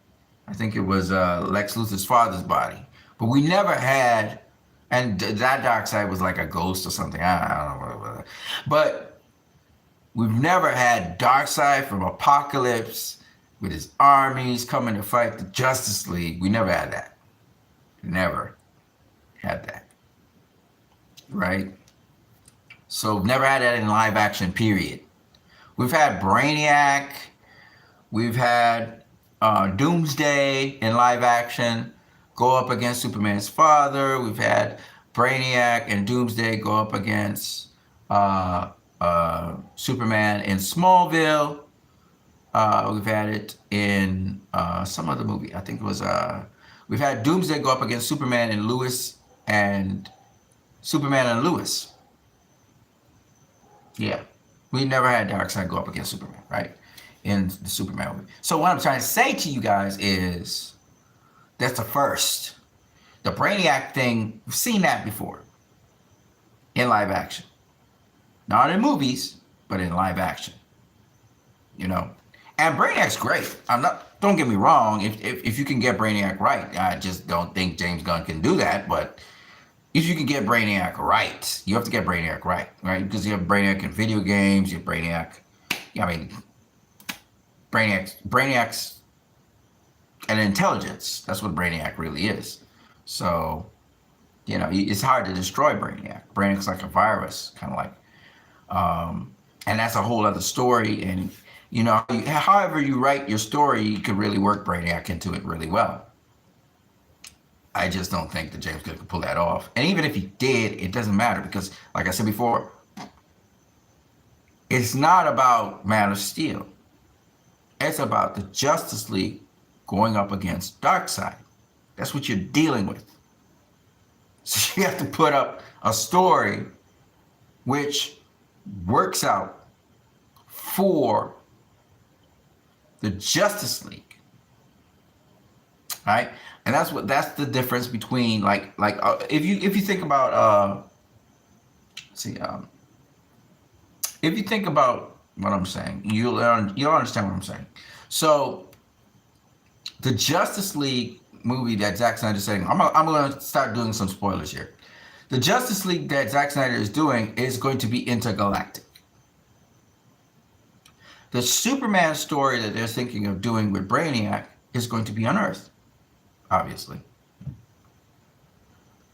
I think it was Lex Luthor's father's body. But we never had, and that Darkseid was like a ghost or something. I don't know. But we've never had Darkseid from Apocalypse with his armies coming to fight the Justice League. We never had that. Never had that. Right? So we've never had that in live action, period. We've had Brainiac We've had Doomsday in live action go up against Superman's father. We've had Brainiac and Doomsday go up against Superman in Smallville. We've had it in some other movie. I think it was we've had Doomsday go up against Superman and Lewis and Superman and Lewis. Yeah, we never had Darkseid go up against Superman, right? In the Superman movie. So what I'm trying to say to you guys is that's the first. The Brainiac thing, we've seen that before in live action. Not in movies, but in live action. You know? And Brainiac's great. Don't get me wrong, if you can get Brainiac right, I just don't think James Gunn can do that, but if you can get Brainiac right, you have to get Brainiac right? Because you have Brainiac in video games, you have Brainiac, Brainiac's an intelligence. That's what Brainiac really is. So, it's hard to destroy Brainiac. Brainiac's like a virus, kind of like, and that's a whole other story. And, however you write your story, you can really work Brainiac into it really well. I just don't think that James Gunn could pull that off. And even if he did, it doesn't matter because, like I said before, it's not about Man of Steel. It's about the Justice League going up against Darkseid. That's what you're dealing with. So you have to put up a story which works out for the Justice League. Right? And that's the difference between if you think about if you think about what I'm saying, you'll understand what I'm saying. So the Justice League movie that Zack Snyder is saying, I'm going to start doing some spoilers here. The Justice League that Zack Snyder is doing is going to be intergalactic. The Superman story that they're thinking of doing with Brainiac is going to be on Earth, obviously.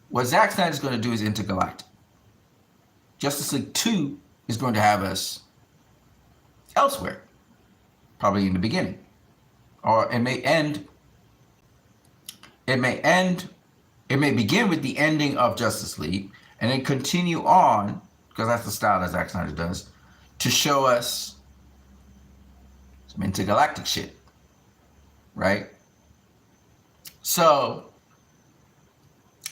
What Zack Snyder is going to do is intergalactic. Justice League 2 is going to have us elsewhere, probably in the beginning. Or it may begin with the ending of Justice League and then continue on, because that's the style that Zack Snyder does, to show us some intergalactic shit, right? So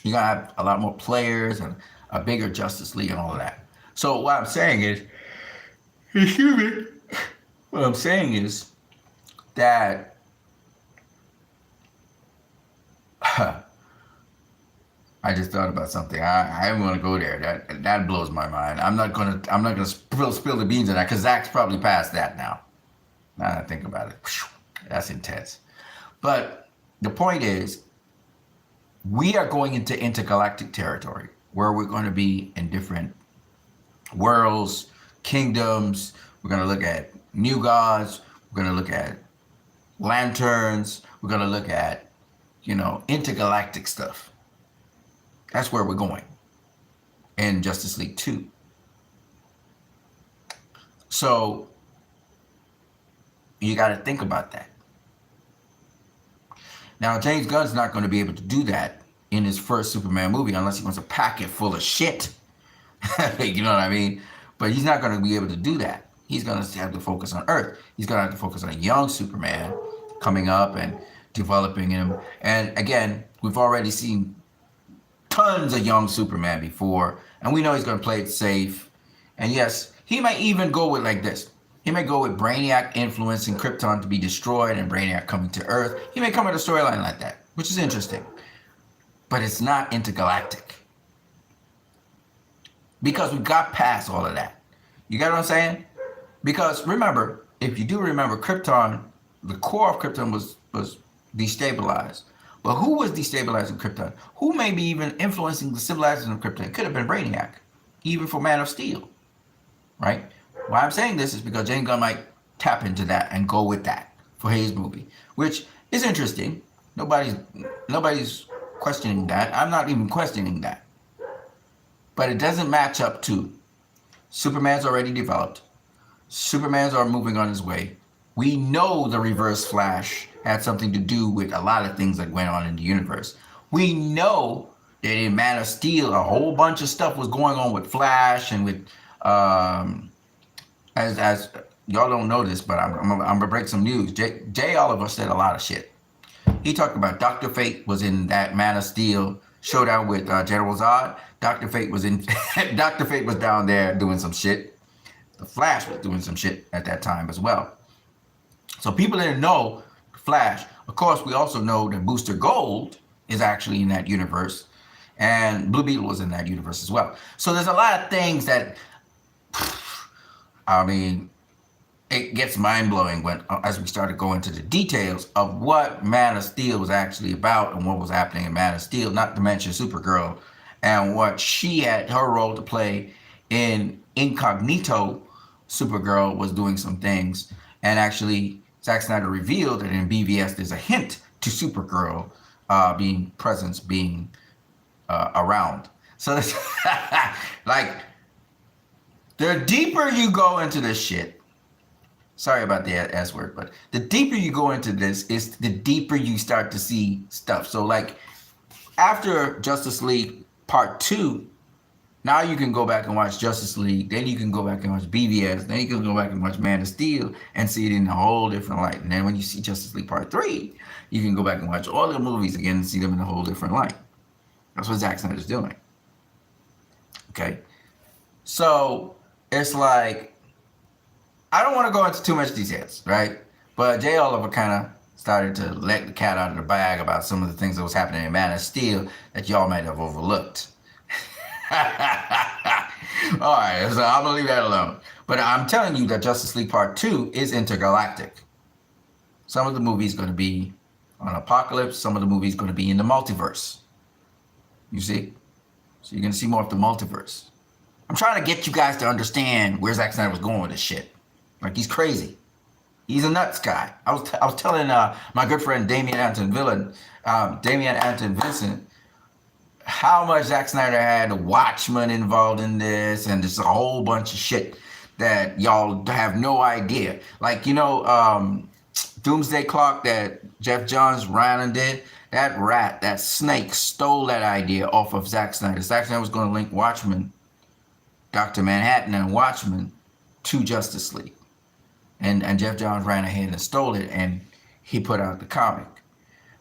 you're going to have a lot more players and a bigger Justice League and all of that. So what I'm saying is, that I just thought about something. I don't want to go there. That blows my mind. I'm not gonna spill the beans on that because Zach's probably past that now. Now that I think about it, that's intense. But the point is, we are going into intergalactic territory where we're going to be in different worlds, kingdoms. We're going to look at new gods. We're going to look at lanterns. We're going to look at, intergalactic stuff. That's where we're going in Justice League 2. So you got to think about that. Now, James Gunn's not going to be able to do that in his first Superman movie unless he wants to pack it full of shit. You know what I mean? But he's not going to be able to do that. He's going to have to focus on Earth. He's going to have to focus on a young Superman coming up and developing him. And again, we've already seen tons of young Superman before, and we know he's going to play it safe. And yes, he might even go with like this. He may go with Brainiac influencing Krypton to be destroyed and Brainiac coming to Earth. He may come with a storyline like that, which is interesting. But it's not intergalactic. Because we got past all of that. You got what I'm saying? Because remember, if you do remember, Krypton, the core of Krypton was destabilized. But who was destabilizing Krypton? Who may be even influencing the civilization of Krypton? It could have been Brainiac, even for Man of Steel, right? Why I'm saying this is because James Gunn might tap into that and go with that for his movie, which is interesting. Nobody's questioning that. I'm not even questioning that. But it doesn't match up to Superman's already developed. Superman's are moving on his way. We know the Reverse Flash had something to do with a lot of things that went on in the universe. We know that in Man of Steel, a whole bunch of stuff was going on with Flash and with, as y'all don't know this, but I'm gonna break some news. Jay Oliver said a lot of shit. He talked about Dr. Fate was in that Man of Steel showdown with General Zod. Dr. Fate was in. Dr. Fate was down there doing some shit. The Flash was doing some shit at that time as well. So people didn't know Flash. Of course, we also know that Booster Gold is actually in that universe, and Blue Beetle was in that universe as well. So there's a lot of things that, I mean, it gets mind-blowing when as we start to go into the details of what Man of Steel was actually about and what was happening in Man of Steel, not to mention Supergirl and what she had, her role to play in Incognito. Supergirl was doing some things, and actually Zack Snyder revealed that in BVS there's a hint to Supergirl being around. So that's like, the deeper you go into this shit, sorry about the S word, but the deeper you go into this is the deeper you start to see stuff. So like after Justice League Part 2, now you can go back and watch Justice League, then you can go back and watch BVS, then you can go back and watch Man of Steel and see it in a whole different light. And then when you see Justice League Part 3, you can go back and watch all the movies again and see them in a whole different light. That's what Zack Snyder's doing. Okay? So it's like, I don't want to go into too much details, right? But Jay Oliver kind of started to let the cat out of the bag about some of the things that was happening in Man of Steel that y'all might have overlooked. All right, so I'm going to leave that alone. But I'm telling you that Justice League Part 2 is intergalactic. Some of the movies going to be on Apocalypse. Some of the movies going to be in the multiverse. You see? So you're going to see more of the multiverse. I'm trying to get you guys to understand where Zack Snyder was going with this shit. Like, he's crazy. He's a nuts guy. I was telling my good friend Damian Anton Vincent, how much Zack Snyder had Watchmen involved in this, and just a whole bunch of shit that y'all have no idea. Like, you know, Doomsday Clock that Jeff Johns ran and did, that snake stole that idea off of Zack Snyder. Zack Snyder was going to link Watchmen, Dr. Manhattan and Watchmen to Justice League. And Jeff Johns ran ahead and stole it, and he put out the comic.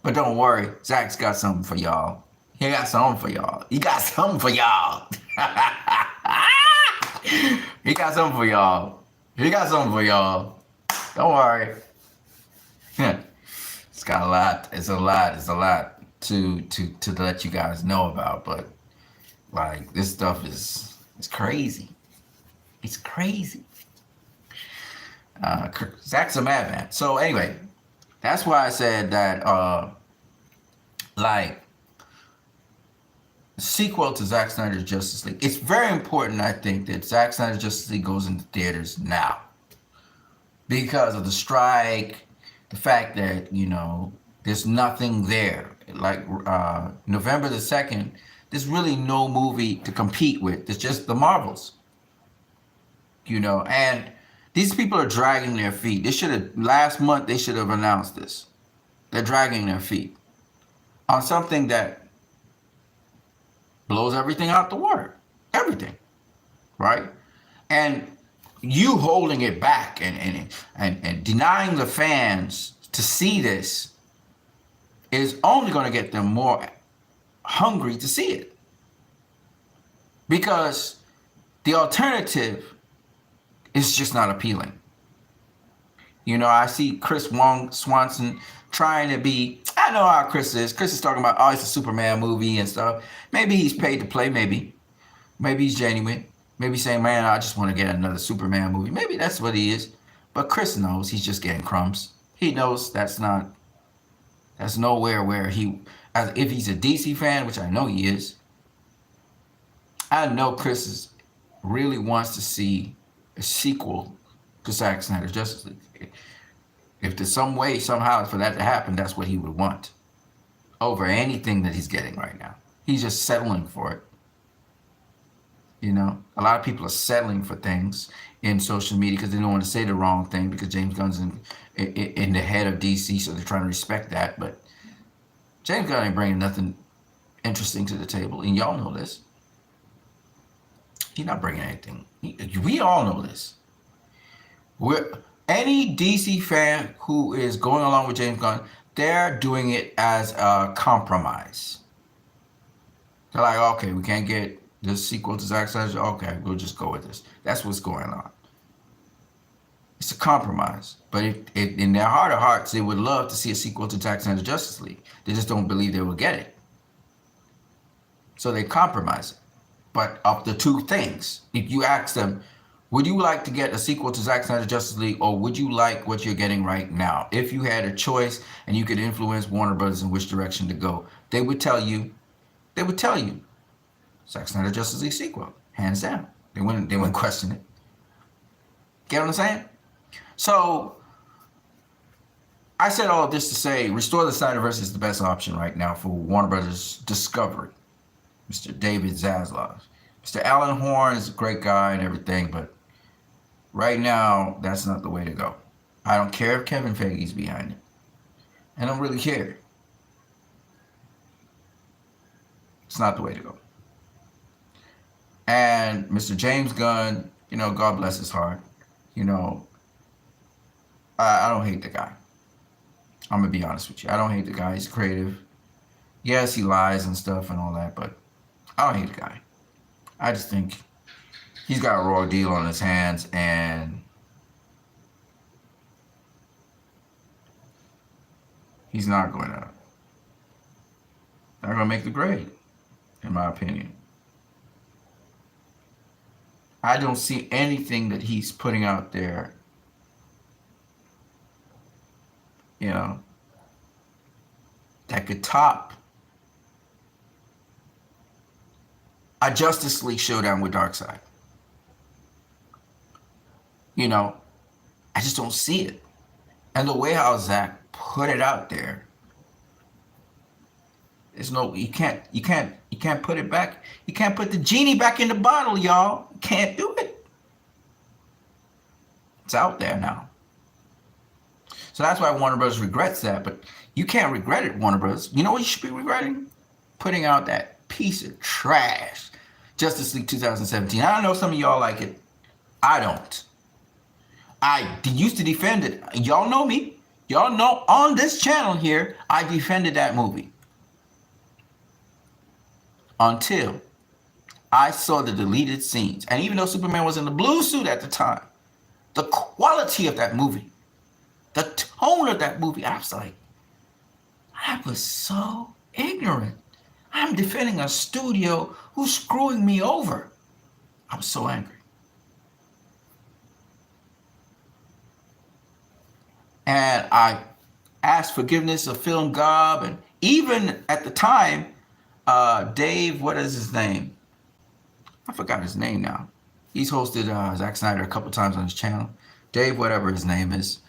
But don't worry, Zack's got something for y'all. He got something for y'all. He got something for y'all. He got something for y'all. He got something for y'all. Don't worry. It's got a lot. It's a lot to let you guys know about. But like, this stuff is crazy. It's crazy. Zack's a madman. So anyway, that's why I said that like, sequel to Zack Snyder's Justice League. It's very important, I think, that Zack Snyder's Justice League goes into theaters now because of the strike, the fact that, you know, there's nothing there. Like November the 2nd, there's really no movie to compete with. It's just the Marvels, you know, and these people are dragging their feet. Last month they should have announced this. They're dragging their feet on something that blows everything out the water. Everything. Right? And you holding it back and denying the fans to see this is only going to get them more hungry to see it. Because the alternative is just not appealing. You know, I see Chris Swanson trying to be, I know how Chris is. Chris is talking about, oh, it's a Superman movie and stuff. Maybe he's paid to play, maybe. Maybe he's genuine. Maybe saying, man, I just want to get another Superman movie. Maybe that's what he is. But Chris knows he's just getting crumbs. He knows that's nowhere where if he's a DC fan, which I know he is, I know Chris really wants to see a sequel to Zack Snyder's Justice League. If there's some way, somehow, for that to happen, that's what he would want over anything that he's getting right now. He's just settling for it. You know, a lot of people are settling for things in social media because they don't want to say the wrong thing because James Gunn's in the head of DC, so they're trying to respect that. But James Gunn ain't bringing nothing interesting to the table, and y'all know this. He's not bringing anything. We all know this. Any DC fan who is going along with James Gunn, they're doing it as a compromise. They're like, okay, we can't get this sequel to Zack Snyder. Okay, we'll just go with this. That's what's going on. It's a compromise. But in their heart of hearts, they would love to see a sequel to Zack Snyder's Justice League. They just don't believe they will get it. So they compromise it. But of the two things, if you ask them, would you like to get a sequel to Zack Snyder's Justice League, or would you like what you're getting right now? If you had a choice and you could influence Warner Brothers in which direction to go, they would tell you, Zack Snyder's Justice League sequel, hands down. They wouldn't question it. Get what I'm saying? So I said all of this to say, Restore the Snyderverse is the best option right now for Warner Brothers Discovery. Mr. David Zaslav. Mr. Alan Horn is a great guy and everything, but right now, that's not the way to go. I don't care if Kevin Feige's behind it. I don't really care. It's not the way to go. And Mr. James Gunn, you know, God bless his heart. You know, I don't hate the guy. I'm going to be honest with you. I don't hate the guy. He's creative. Yes, he lies and stuff and all that, but I don't hate the guy. I just think he's got a raw deal on his hands, and he's not going to make the grade, in my opinion. I don't see anything that he's putting out there, you know, that could top a Justice League showdown with Darkseid. You know, I just don't see it. And the way how Zack put it out there, there's no, you can't put it back. You can't put the genie back in the bottle, y'all. You can't do it. It's out there now. So that's why Warner Bros. Regrets that, but you can't regret it, Warner Bros. You know what you should be regretting? Putting out that piece of trash, Justice League 2017. I don't know if some of y'all like it. I don't. I used to defend it. Y'all know me. Y'all know on this channel here, I defended that movie. Until I saw the deleted scenes. And even though Superman was in the blue suit at the time, the quality of that movie, the tone of that movie, I was like, I was so ignorant. I'm defending a studio who's screwing me over. I was so angry. And I asked forgiveness of Film Gob, and even at the time, Dave, what is his name? I forgot his name now. He's hosted Zack Snyder a couple times on his channel. Dave, whatever his name is.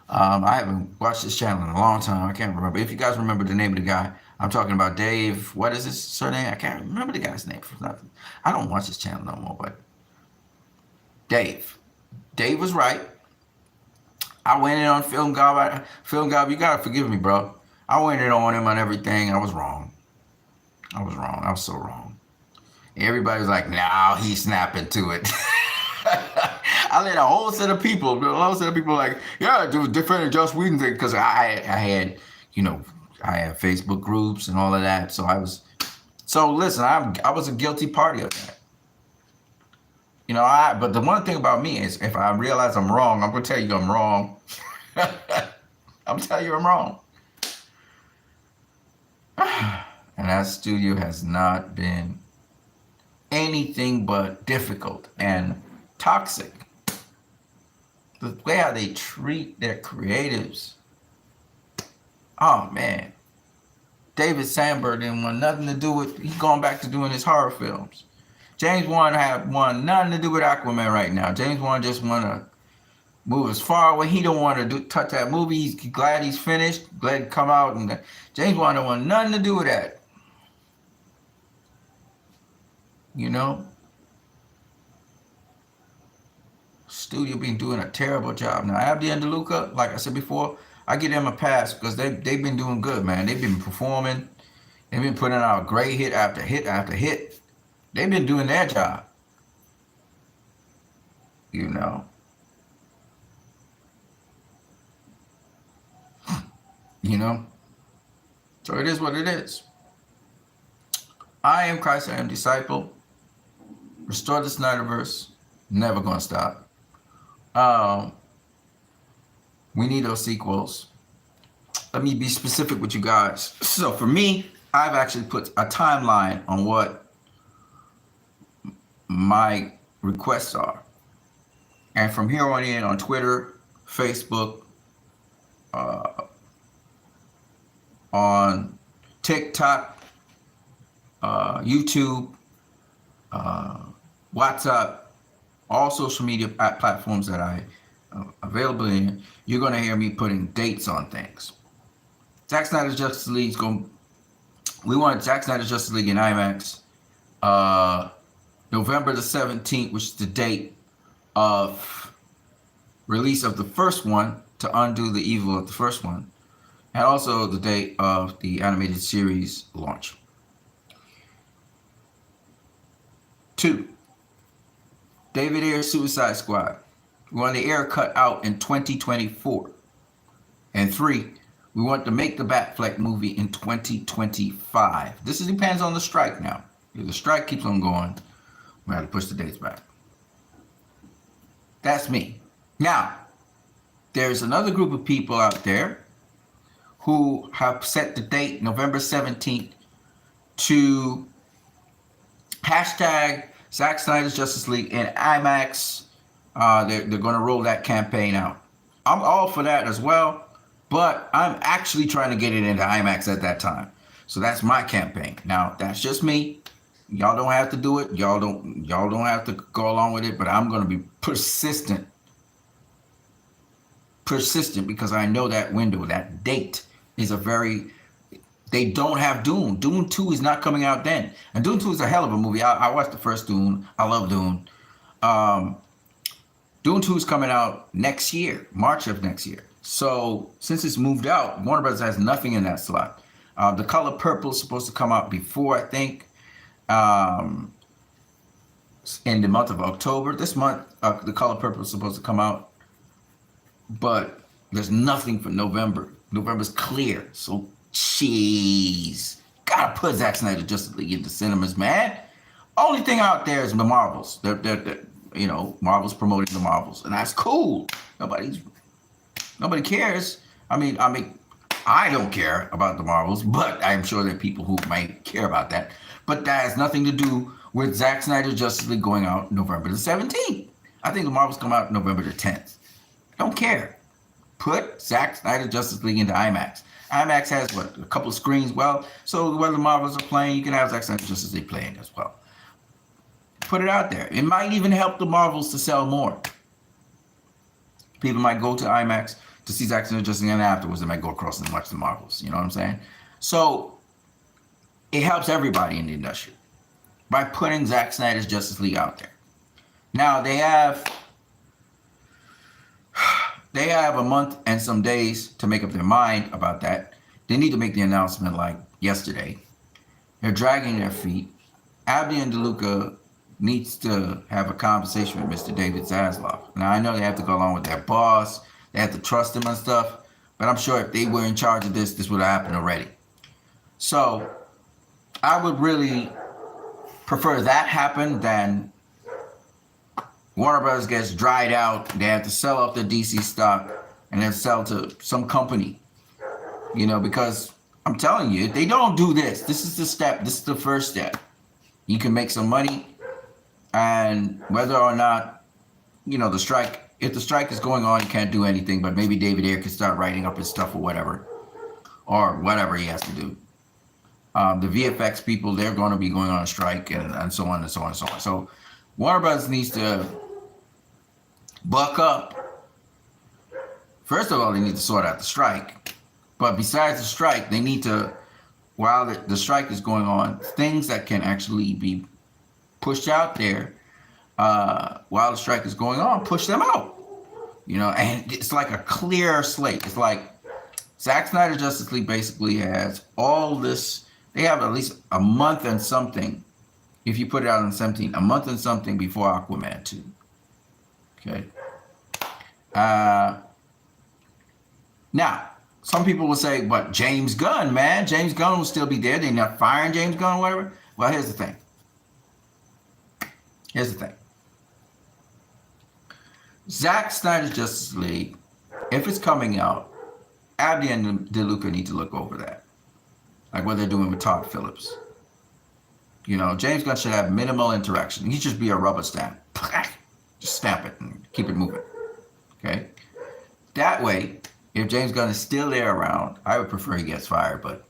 I haven't watched this channel in a long time. I can't remember. If you guys remember the name of the guy, I'm talking about Dave. What is his surname? I can't remember the guy's name for nothing. I don't watch this channel no more, but Dave. Dave was right. I went in on Film Gob. Film Gob, you gotta forgive me, bro. I went in on him on everything. I was wrong. I was so wrong. Everybody was like, "Now he's snapping to it." I let a whole set of people like, "Yeah, defending Joss Whedon thing," because I had, you know, I had Facebook groups and all of that. So listen, I was a guilty party of that. You know, but the one thing about me is if I realize I'm wrong, I'm gonna tell you I'm wrong. I'm telling you I'm wrong. And that studio has not been anything but difficult and toxic. The way how they treat their creatives. Oh man. David Sandberg didn't want nothing to do with, he's going back to doing his horror films. James Wan had nothing to do with Aquaman right now. James Wan just want to move as far away. He don't want to touch that movie. He's glad he's finished. Glad to come out. And James Wan don't want nothing to do with that. You know? studio been doing a terrible job. Now, Abdi and DeLuca, like I said before, I give them a pass because they've been doing good, man. They've been performing. They've been putting out great hit after hit after hit. They've been doing their job. You know. You know. So it is what it is. I am Christ, I am disciple. Restore the Snyderverse. Never gonna stop. We need those sequels. Let me be specific with you guys. So for me, I've actually put a timeline on what my requests are. And from here on in, on Twitter, Facebook, on TikTok, YouTube, WhatsApp, all social media platforms that I available in, you're going to hear me putting dates on things. Zack Snyder's Justice League's going. We want Zack Snyder's Justice League in IMAX, November the 17th, which is the date of release of the first one, to undo the evil of the first one, and also the date of the animated series launch. 2. David Ayer's Suicide Squad. We want the air cut out in 2024. And 3, we want to make the Batfleck movie in 2025. This depends on the strike now. If the strike keeps on going, we have to push the dates back. That's me. Now, there's another group of people out there who have set the date, November 17th, to hashtag Zack Snyder's Justice League in IMAX. They're going to roll that campaign out. I'm all for that as well, but I'm actually trying to get it into IMAX at that time. So that's my campaign. Now, that's just me. Y'all don't have to do it. Y'all don't have to go along with it, but I'm going to be persistent because I know that window, that date is a very... They don't have Dune. Dune 2 is not coming out then. And Dune 2 is a hell of a movie. I watched the first Dune. I love Dune. Dune 2 is coming out next year, March of next year. So since it's moved out, Warner Bros. Has nothing in that slot. The Color Purple is supposed to come out before, I think, in the month of October. This month, The Color Purple is supposed to come out. But there's nothing for November. November's clear. So jeez, gotta put Zack Snyder Justice League into cinemas, man. Only thing out there is the Marvels. They're Marvel's promoting the Marvels, and that's cool. Nobody cares. I mean, I don't care about the Marvels, but I'm sure there are people who might care about that. But that has nothing to do with Zack Snyder's Justice League going out November the 17th. I think the Marvels come out November the 10th. Don't care. Put Zack Snyder Justice League into IMAX. IMAX has, what, a couple of screens? Well, so when the Marvels are playing, you can have Zack Snyder Justice League playing as well. Put it out there. It might even help the Marvels to sell more. People might go to IMAX to see Zack Snyder Justice League, and afterwards they might go across and watch the Marvels. You know what I'm saying? So it helps everybody in the industry by putting Zack Snyder's Justice League out there. Now they have a month and some days to make up their mind about that. They need to make the announcement like yesterday. They're dragging their feet. Abdi and DeLuca needs to have a conversation with Mr. David Zaslav. Now, I know they have to go along with their boss. They have to trust him and stuff. But I'm sure if they were in charge of this would have happened already. So I would really prefer that happen than Warner Bros. Gets dried out. They have to sell off their DC stock and then sell to some company. Because I'm telling you, if they don't do this, this is the step. This is the first step. You can make some money. And whether or not, the strike, if the strike is going on, you can't do anything. But maybe David Ayer can start writing up his stuff or whatever he has to do. The VFX people, they're going to be going on a strike and so on and so on and so on. So Warner Bros. Needs to buck up. First of all, they need to sort out the strike. But besides the strike, they need to, while the strike is going on, things that can actually be pushed out there while the strike is going on, push them out. You know, and it's like a clear slate. It's like Zack Snyder Justice League basically has all this. They have at least a month and something. If you put it out on 17, a month and something before Aquaman 2. Okay. Now, some people will say, but James Gunn, man, James Gunn will still be there. They're not firing James Gunn or whatever. Well, here's the thing. Zack Snyder's Justice League, if it's coming out, Abdi and DeLuca need to look over that. Like what they're doing with Todd Phillips. You know, James Gunn should have minimal interaction. He should just be a rubber stamp. Just stamp it and keep it moving. Okay? That way, if James Gunn is still there around, I would prefer he gets fired, but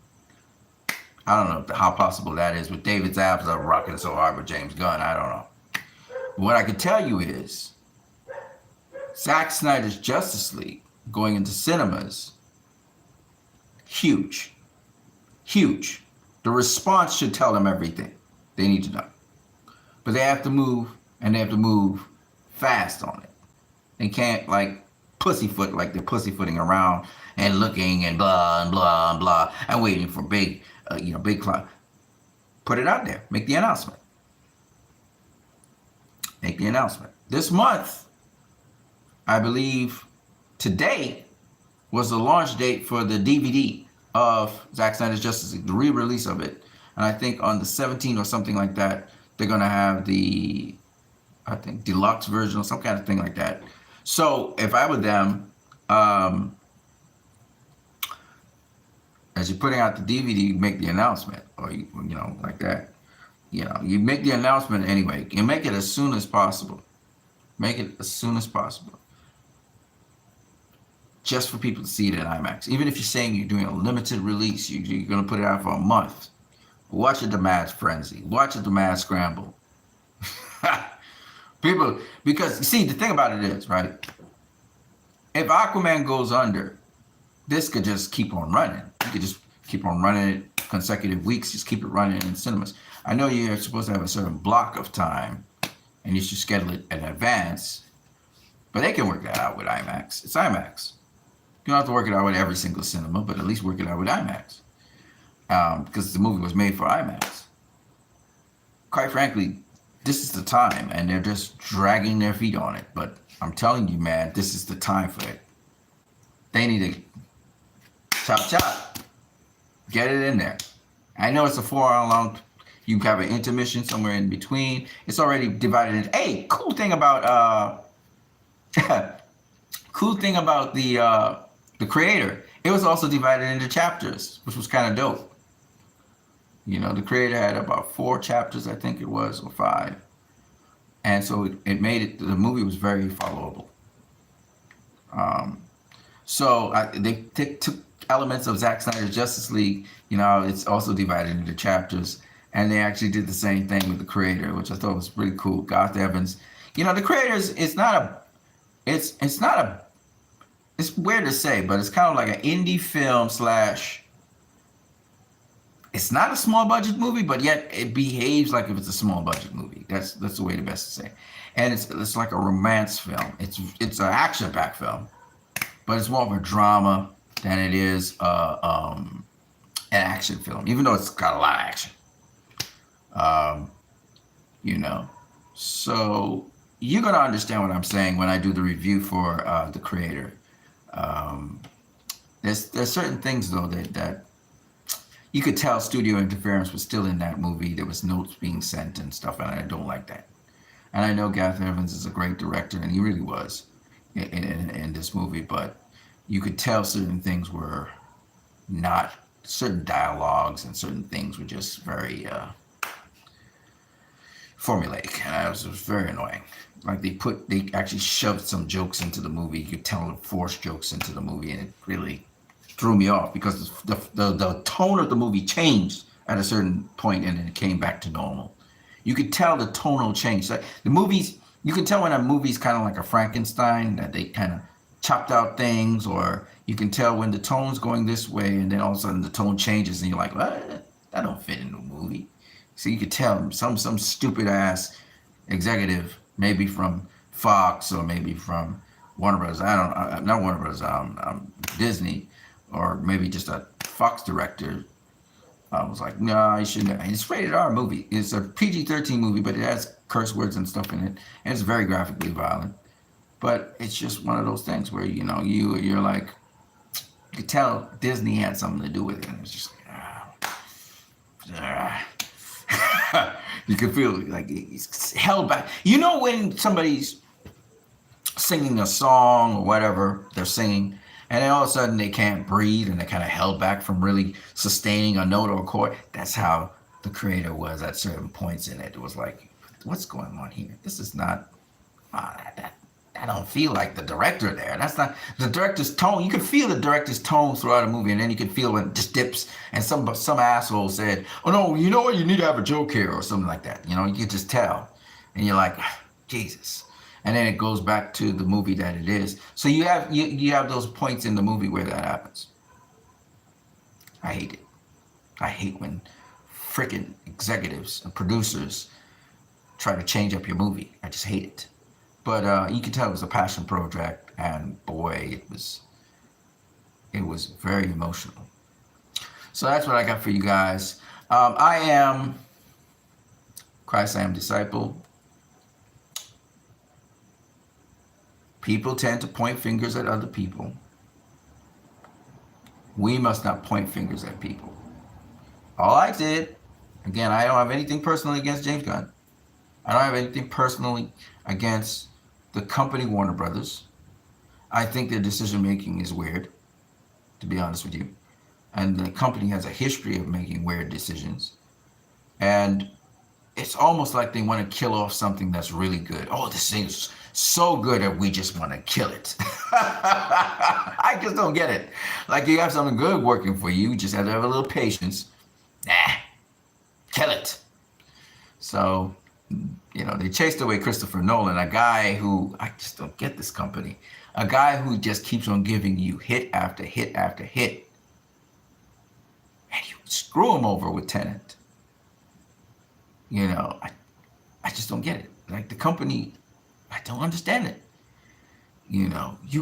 I don't know how possible that is with David Zaslav rocking so hard with James Gunn. I don't know. What I can tell you is Zack Snyder's Justice League going into cinemas, huge. Huge. The response should tell them everything they need to know. But they have to move, and they have to move fast on it. They can't like pussyfoot like they're pussyfooting around and looking and blah and blah and blah and waiting for big cloud. Put it out there. Make the announcement. Make the announcement. This month, I believe today was the launch date for the DVD of Zack Snyder's Justice League, the re-release of it. And I think on the 17th or something like that, they're going to have the, I think, deluxe version or some kind of thing like that. So if I were them, as you're putting out the DVD, you make the announcement, or you know, like that. You know, you make the announcement anyway. You make it as soon as possible. Make it as soon as possible. Just for people to see it in IMAX. Even if you're saying you're doing a limited release, you're going to put it out for a month. Watch it, the Mad Frenzy. Watch it, the Mad Scramble. People, because see, the thing about it is, right? If Aquaman goes under, this could just keep on running. You could just keep on running it consecutive weeks, just keep it running in cinemas. I know you're supposed to have a certain block of time, and you should schedule it in advance, but they can work that out with IMAX. It's IMAX. You don't have to work it out with every single cinema, but at least work it out with IMAX. Because the movie was made for IMAX. Quite frankly, this is the time, and they're just dragging their feet on it. But I'm telling you, man, this is the time for it. They need to chop. Get it in there. I know it's a 4-hour long. You have an intermission somewhere in between. It's already divided into. Hey, cool thing about the creator. It was also divided into chapters, which was kind of dope. You know, the creator had about 4 chapters, I think it was, or 5. And so it made it, the movie was very followable. They took elements of Zack Snyder's Justice League, you know, it's also divided into chapters. And they actually did the same thing with the creator, which I thought was pretty cool. Garth Evans. You know, the creators, it's weird to say, but it's kind of like an indie film / it's not a small budget movie, but yet it behaves like if it's a small budget movie. That's the way the best to say. And it's like a romance film. It's an action-packed film, but it's more of a drama than it is an action film, even though it's got a lot of action. You know, so you're gonna understand what I'm saying when I do the review for the creator. There's certain things though that you could tell studio interference was still in that movie. There was notes being sent and stuff, and I don't like that. And I know Garth Evans is a great director, and he really was in this movie, but you could tell certain things were not, certain dialogues and certain things were just very formulaic, and it was very annoying. Like they actually shoved some jokes into the movie. You could tell forced jokes into the movie, and it really threw me off because the tone of the movie changed at a certain point, and then it came back to normal. You could tell the tonal change. Like the movies, you can tell when a movie's kind of like a Frankenstein, that they kind of chopped out things, or you can tell when the tone's going this way, and then all of a sudden the tone changes, and you're like, what? That don't fit in the movie. So you could tell some stupid ass executive maybe from Fox or maybe from Warner Brothers. I don't, not Warner Brothers, Disney, or maybe just a Fox director. I was like, no, you shouldn't. It's rated R movie. It's a PG-13 movie, but it has curse words and stuff in it, and it's very graphically violent. But it's just one of those things where you're like, you could tell Disney had something to do with it, and it's just like, you can feel like it's held back. You know when somebody's singing a song or whatever they're singing, and then all of a sudden they can't breathe and they're kind of held back from really sustaining a note or a chord. That's how the creator was at certain points in it. It was like, what's going on here? This is not, I don't feel like the director there. That's not the director's tone. You can feel the director's tone throughout a movie, and then you can feel when it just dips. And some asshole said, "Oh no, you know what? You need to have a joke here," or something like that. You can just tell, and you're like, Jesus. And then it goes back to the movie that it is. So you have those points in the movie where that happens. I hate it. I hate when freaking executives and producers try to change up your movie. I just hate it. But you can tell it was a passion project, and boy, it was very emotional. So that's what I got for you guys. I am Christ, I am disciple. People tend to point fingers at other people. We must not point fingers at people. All I did, again, I don't have anything personally against James Gunn. I don't have anything personally against the company Warner Brothers. I think their decision making is weird, to be honest with you. And the company has a history of making weird decisions. And it's almost like they want to kill off something that's really good. Oh, this thing's so good that we just want to kill it. I just don't get it. Like, you have something good working for you, you just have to have a little patience. Kill it. So, they chased away Christopher Nolan, a guy who, I just don't get this company, a guy who just keeps on giving you hit after hit after hit. And you screw him over with Tenet. I just don't get it. Like, the company, I don't understand it. You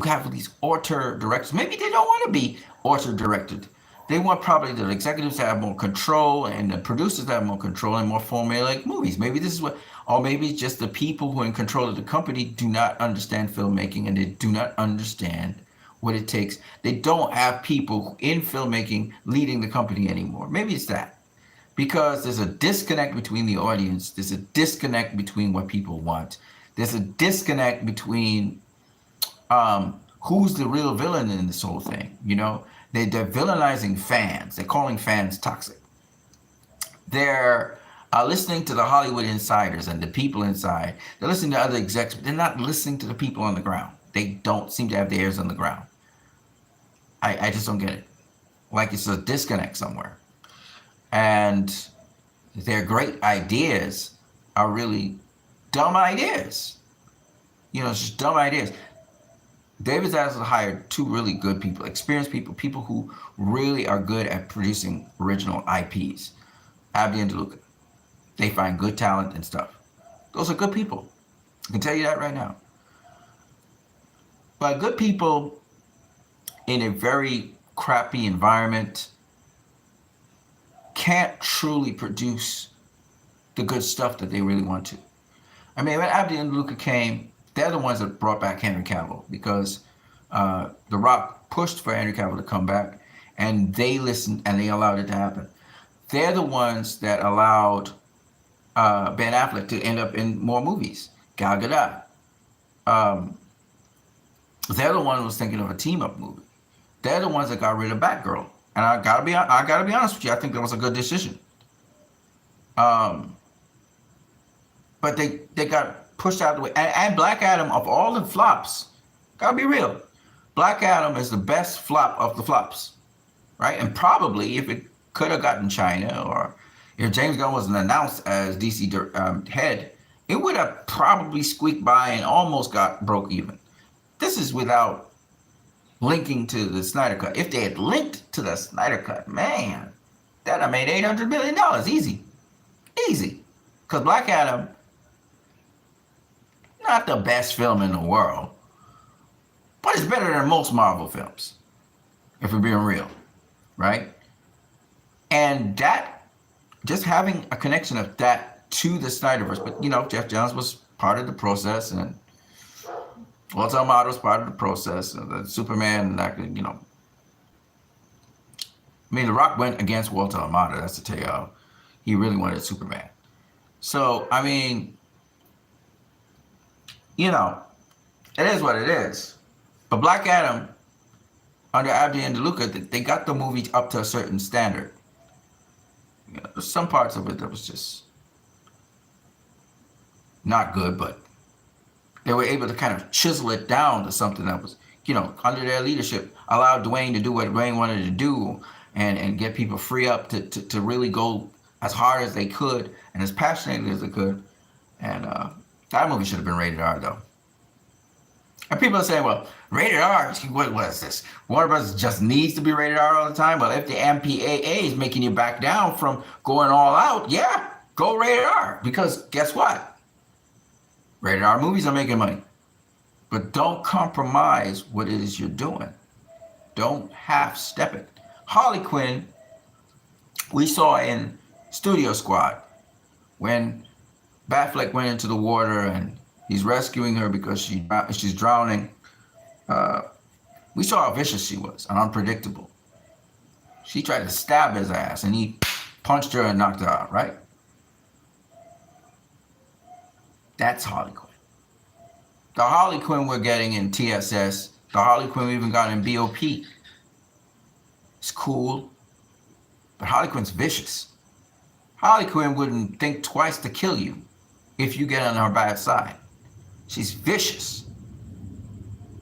have these auteur directors. Maybe they don't want to be auteur directed. They want probably the executives to have more control and the producers to have more control and more formulaic movies. Maybe this is what, or maybe it's just the people who are in control of the company do not understand filmmaking, and they do not understand what it takes. They don't have people in filmmaking leading the company anymore. Maybe it's that. Because there's a disconnect between the audience. There's a disconnect between what people want. There's a disconnect between who's the real villain in this whole thing. They're villainizing fans. They're calling fans toxic. They're listening to the Hollywood insiders and the people inside. They're listening to other execs, but they're not listening to the people on the ground. They don't seem to have their ears on the ground. I just don't get it. Like, it's a disconnect somewhere. And their great ideas are really dumb ideas. It's just dumb ideas. David Zaslav hired two really good people, experienced people who really are good at producing original IPs. Abdi and DeLuca. They find good talent and stuff. Those are good people. I can tell you that right now. But good people in a very crappy environment can't truly produce the good stuff that they really want to. I mean, when Abdi and DeLuca came, they're the ones that brought back Henry Cavill, because The Rock pushed for Henry Cavill to come back, and they listened and they allowed it to happen. They're the ones that allowed Ben Affleck to end up in more movies. Gal Gadot. They're the one who was thinking of a team-up movie. They're the ones that got rid of Batgirl. And I gotta be honest with you, I think that was a good decision. But they got pushed out of the way. And Black Adam, of all the flops, gotta be real, Black Adam is the best flop of the flops, right? And probably if it could have gotten China, or if James Gunn wasn't announced as DC head, it would have probably squeaked by and almost broke even. This is without linking to the Snyder Cut. If they had linked to the Snyder Cut, man, that'd have made $800 million. Easy. Because Black Adam not the best film in the world, but it's better than most Marvel films, if we're being real, right? And that, just having a connection of that to the Snyderverse, but you know, Jeff Johns was part of the process, and Walter Amato was part of the process, and the Superman, you know, I mean, The Rock went against Walter Amato, that's to tell you how he really wanted Superman. So, I mean, you know, it is what it is. But Black Adam, under Abdi and DeLuca, they got the movie up to a certain standard. You know, there's some parts of it that was just not good, but they were able to kind of chisel it down to something that was, you know, under their leadership, allowed Dwayne to do what Dwayne wanted to do, and get people free up to really go as hard as they could and as passionately as they could. And that movie should have been rated R, though. And people are saying, well, rated R, what is this? Warner Bros. Just needs to be rated R all the time? Well, if the MPAA is making you back down from going all out, yeah, go rated R. Because guess what? Rated R movies are making money. But don't compromise what it is you're doing. Don't half-step it. Harley Quinn, we saw in Studio Squad when Batfleck went into the water and he's rescuing her because she's drowning. We saw how vicious she was and unpredictable. She tried to stab his ass and he punched her and knocked her out, right? That's Harley Quinn. The Harley Quinn we're getting in TSS, the Harley Quinn we even got in BOP. It's cool, but Harley Quinn's vicious. Harley Quinn wouldn't think twice to kill you if you get on her bad side. She's vicious.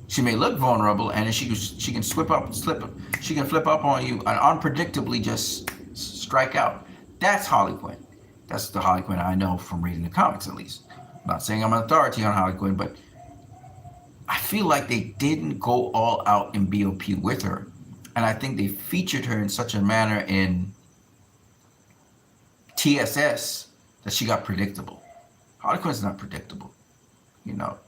She may look vulnerable, and she can flip up on you and unpredictably just strike out. That's Harley Quinn. That's the Harley Quinn I know from reading the comics, at least. I'm not saying I'm an authority on Harley Quinn, but I feel like they didn't go all out in BOP with her. And I think they featured her in such a manner in TSS that she got predictable. Harley Quinn's not predictable, you know.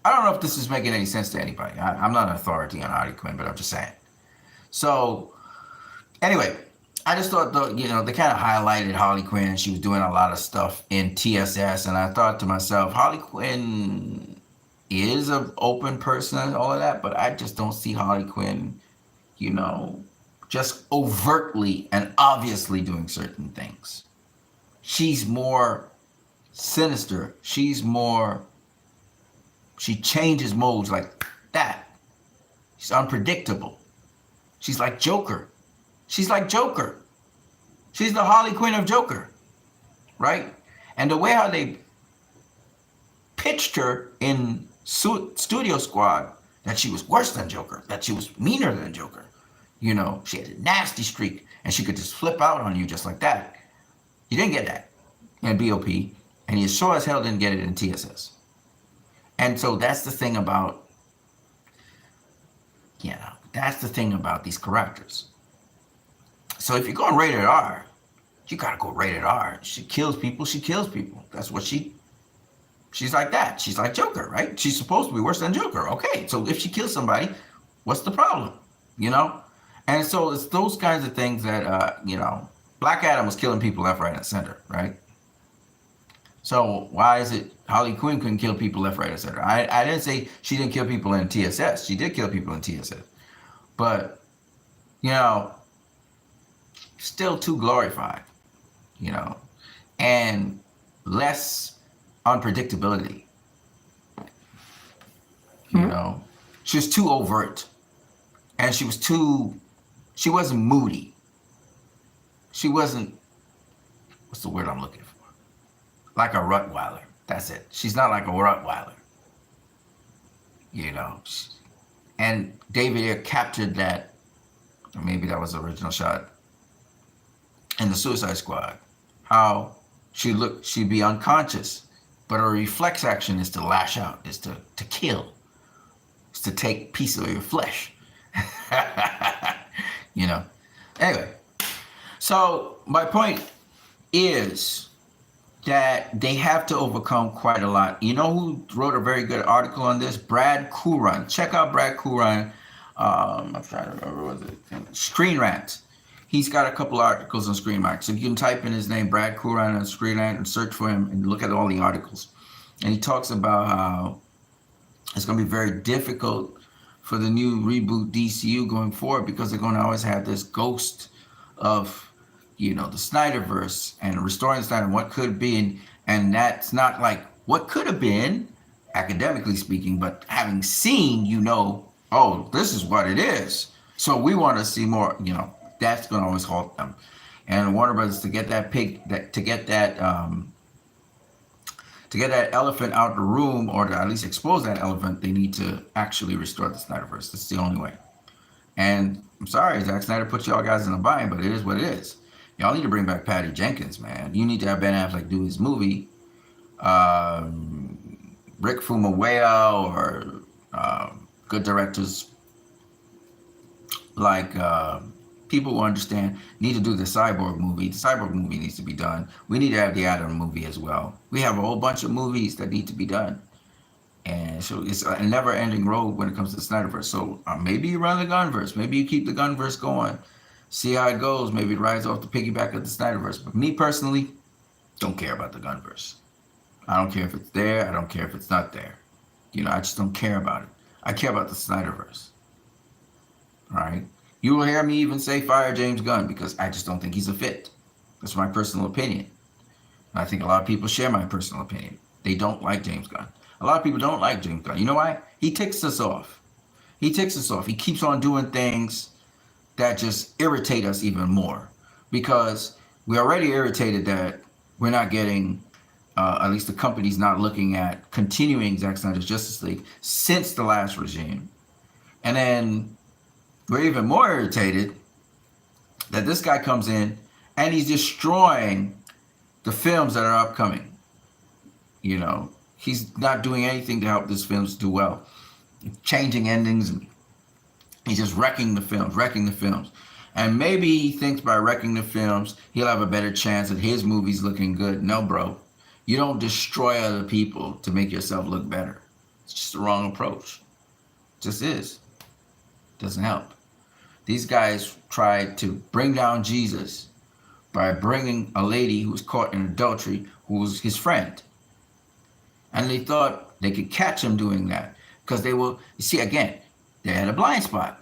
I don't know if this is making any sense to anybody. I'm not an authority on Harley Quinn, but I'm just saying. So, anyway, I just thought, they kind of highlighted Harley Quinn, and she was doing a lot of stuff in TSS, and I thought to myself, Harley Quinn is an open person and all of that, but I just don't see Harley Quinn, you know, just overtly and obviously doing certain things. She's more sinister. She changes modes like that. She's unpredictable. She's like Joker. She's like Joker. She's the Harley Quinn of Joker, right? And the way how they pitched her in Studio Squad, that she was worse than Joker, that she was meaner than Joker. You know, she had a nasty streak, and she could just flip out on you just like that. You didn't get that in BOP, and you sure as hell didn't get it in TSS. And so that's the thing about, that's the thing about these characters. So if you're going rated R, you gotta go rated R. She kills people, she kills people. That's what she's like that. She's like Joker, right? She's supposed to be worse than Joker. Okay, so if she kills somebody, what's the problem? You know? And so it's those kinds of things that, Black Adam was killing people left, right, and center, right? So why is it Harley Quinn couldn't kill people left, right, and center? I didn't say she didn't kill people in TSS. She did kill people in TSS. But, still too glorified, and less unpredictability. She was too overt, and she wasn't moody. She wasn't, what's the word I'm looking for? Like a Rottweiler. That's it. She's not like a Rottweiler. And David Ayer captured that, or maybe that was the original shot, in the Suicide Squad. How she'd be unconscious, but her reflex action is to lash out, is to kill, is to take pieces of your flesh. Anyway, so my point is that they have to overcome quite a lot. You know who wrote a very good article on this? Brad Curran. Check out Brad Curran. I'm trying to remember what it. Screen Rant. He's got a couple articles on Screen Rant. So you can type in his name, Brad Curran, on Screen Rant and search for him and look at all the articles. And he talks about how it's going to be very difficult for the new reboot DCU going forward because they're going to always have this ghost of, you know, the Snyderverse and restoring the Snyder, what could be, and that's not like what could have been, academically speaking, but having seen, you know, oh, this is what it is. So we want to see more, you know, that's going to always halt them. And Warner Brothers, to get that elephant out the room, or to at least expose that elephant, they need to actually restore the Snyderverse. That's the only way. And I'm sorry, Zack Snyder put y'all guys in a bind, but it is what it is. Y'all need to bring back Patty Jenkins, man. You need to have Ben Affleck do his movie. Rick Famuyiwa or good directors like people who understand need to do the Cyborg movie. The Cyborg movie needs to be done. We need to have the Atom movie as well. We have a whole bunch of movies that need to be done. And so it's a never-ending road when it comes to the Snyderverse. So maybe you run the Gunverse. Maybe you keep the Gunverse going. See how it goes. Maybe it rides off the piggyback of the Snyderverse. But me personally, don't care about the Gunverse. I don't care if it's there. I don't care if it's not there. You know, I just don't care about it. I care about the Snyderverse. All right? You will hear me even say fire James Gunn because I just don't think he's a fit. That's my personal opinion. And I think a lot of people share my personal opinion. They don't like James Gunn. A lot of people don't like James Gunn. You know why? He ticks us off. He ticks us off. He keeps on doing things that just irritate us even more because we're already irritated that we're not getting, at least the company's not looking at continuing Zack Snyder's Justice League since the last regime. And then we're even more irritated that this guy comes in and he's destroying the films that are upcoming. You know, he's not doing anything to help these films do well. Changing endings. He's just wrecking the films. And maybe he thinks by wrecking the films, he'll have a better chance at his movies looking good. No, bro. You don't destroy other people to make yourself look better. It's just the wrong approach. It just is. Doesn't help. These guys tried to bring down Jesus by bringing a lady who was caught in adultery, who was his friend. And they thought they could catch him doing that because they will, you see, again, they had a blind spot.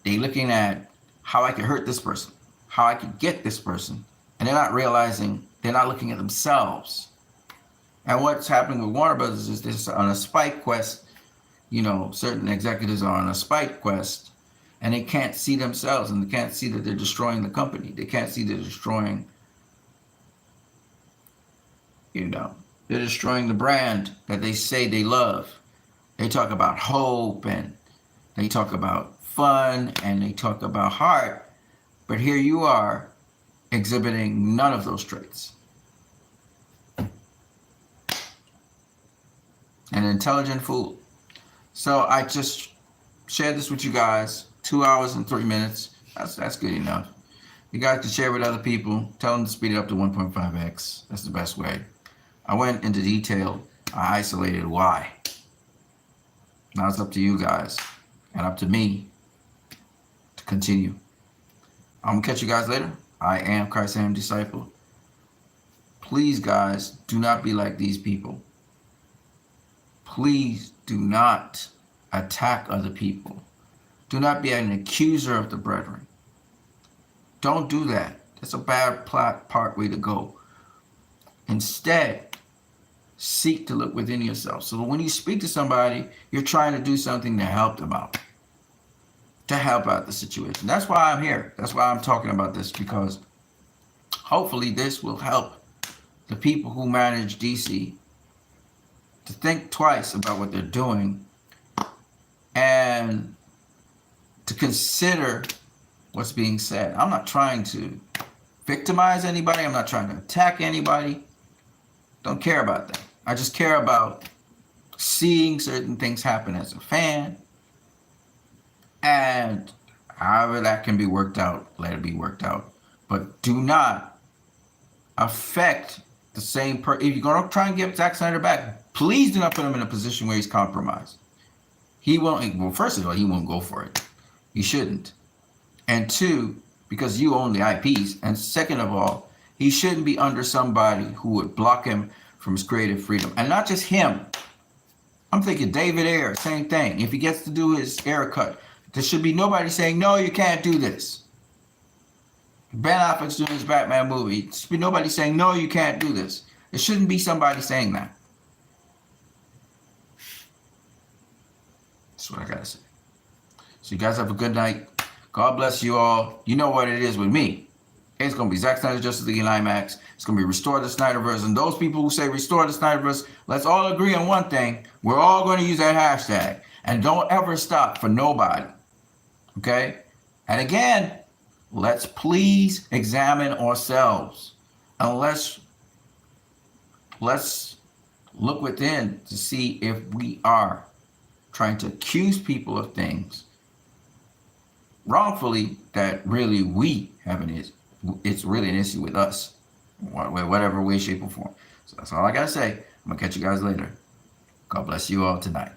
They looking at how I could hurt this person, how I could get this person. And they're not realizing, they're not looking at themselves. And what's happening with Warner Brothers is this on a spike quest, you know, certain executives are on a spike quest and they can't see themselves and they can't see that they're destroying the company. They can't see they're destroying, you know, they're destroying the brand that they say they love. They talk about hope and they talk about fun and they talk about heart. But here you are exhibiting none of those traits. An intelligent fool. So I just shared this with you guys. 2 hours and 3 minutes. That's good enough. You guys can share with other people. Tell them to speed it up to 1.5x. That's the best way. I went into detail. I isolated why. Now it's up to you guys and up to me to continue. I'm going to catch you guys later. I am Christ I am disciple. Please, guys, do not be like these people. Please do not attack other people. Do not be an accuser of the brethren. Don't do that. That's a bad part way to go. Instead, seek to look within yourself. So when you speak to somebody, you're trying to do something to help them out, to help out the situation. That's why I'm here. That's why I'm talking about this, because hopefully this will help the people who manage DC to think twice about what they're doing and to consider what's being said. I'm not trying to victimize anybody. I'm not trying to attack anybody. Don't care about that. I just care about seeing certain things happen as a fan, and however that can be worked out, let it be worked out. But do not affect the same if you're going to try and get Zack Snyder back, please do not put him in a position where he's compromised. He won't. Well, first of all, he won't go for it. He shouldn't. And two, because you own the IPs. And second of all, he shouldn't be under somebody who would block him from his creative freedom. And not just him. I'm thinking David Ayer, same thing. If he gets to do his haircut, there should be nobody saying, no, you can't do this. Ben Affleck's doing his Batman movie. There should be nobody saying, no, you can't do this. There shouldn't be somebody saying that. That's what I gotta say. So you guys have a good night. God bless you all. You know what it is with me. It's going to be Zack Snyder's Justice League in IMAX. It's going to be Restore the Snyderverse. And those people who say Restore the Snyderverse, let's all agree on one thing. We're all going to use that hashtag. And don't ever stop for nobody. Okay? And again, let's please examine ourselves. And let's look within to see if we are trying to accuse people of things wrongfully that really we have an issue. It's really an issue with us, whatever way, shape, or form. So that's all I gotta say. I'm gonna catch you guys later. God bless you all tonight.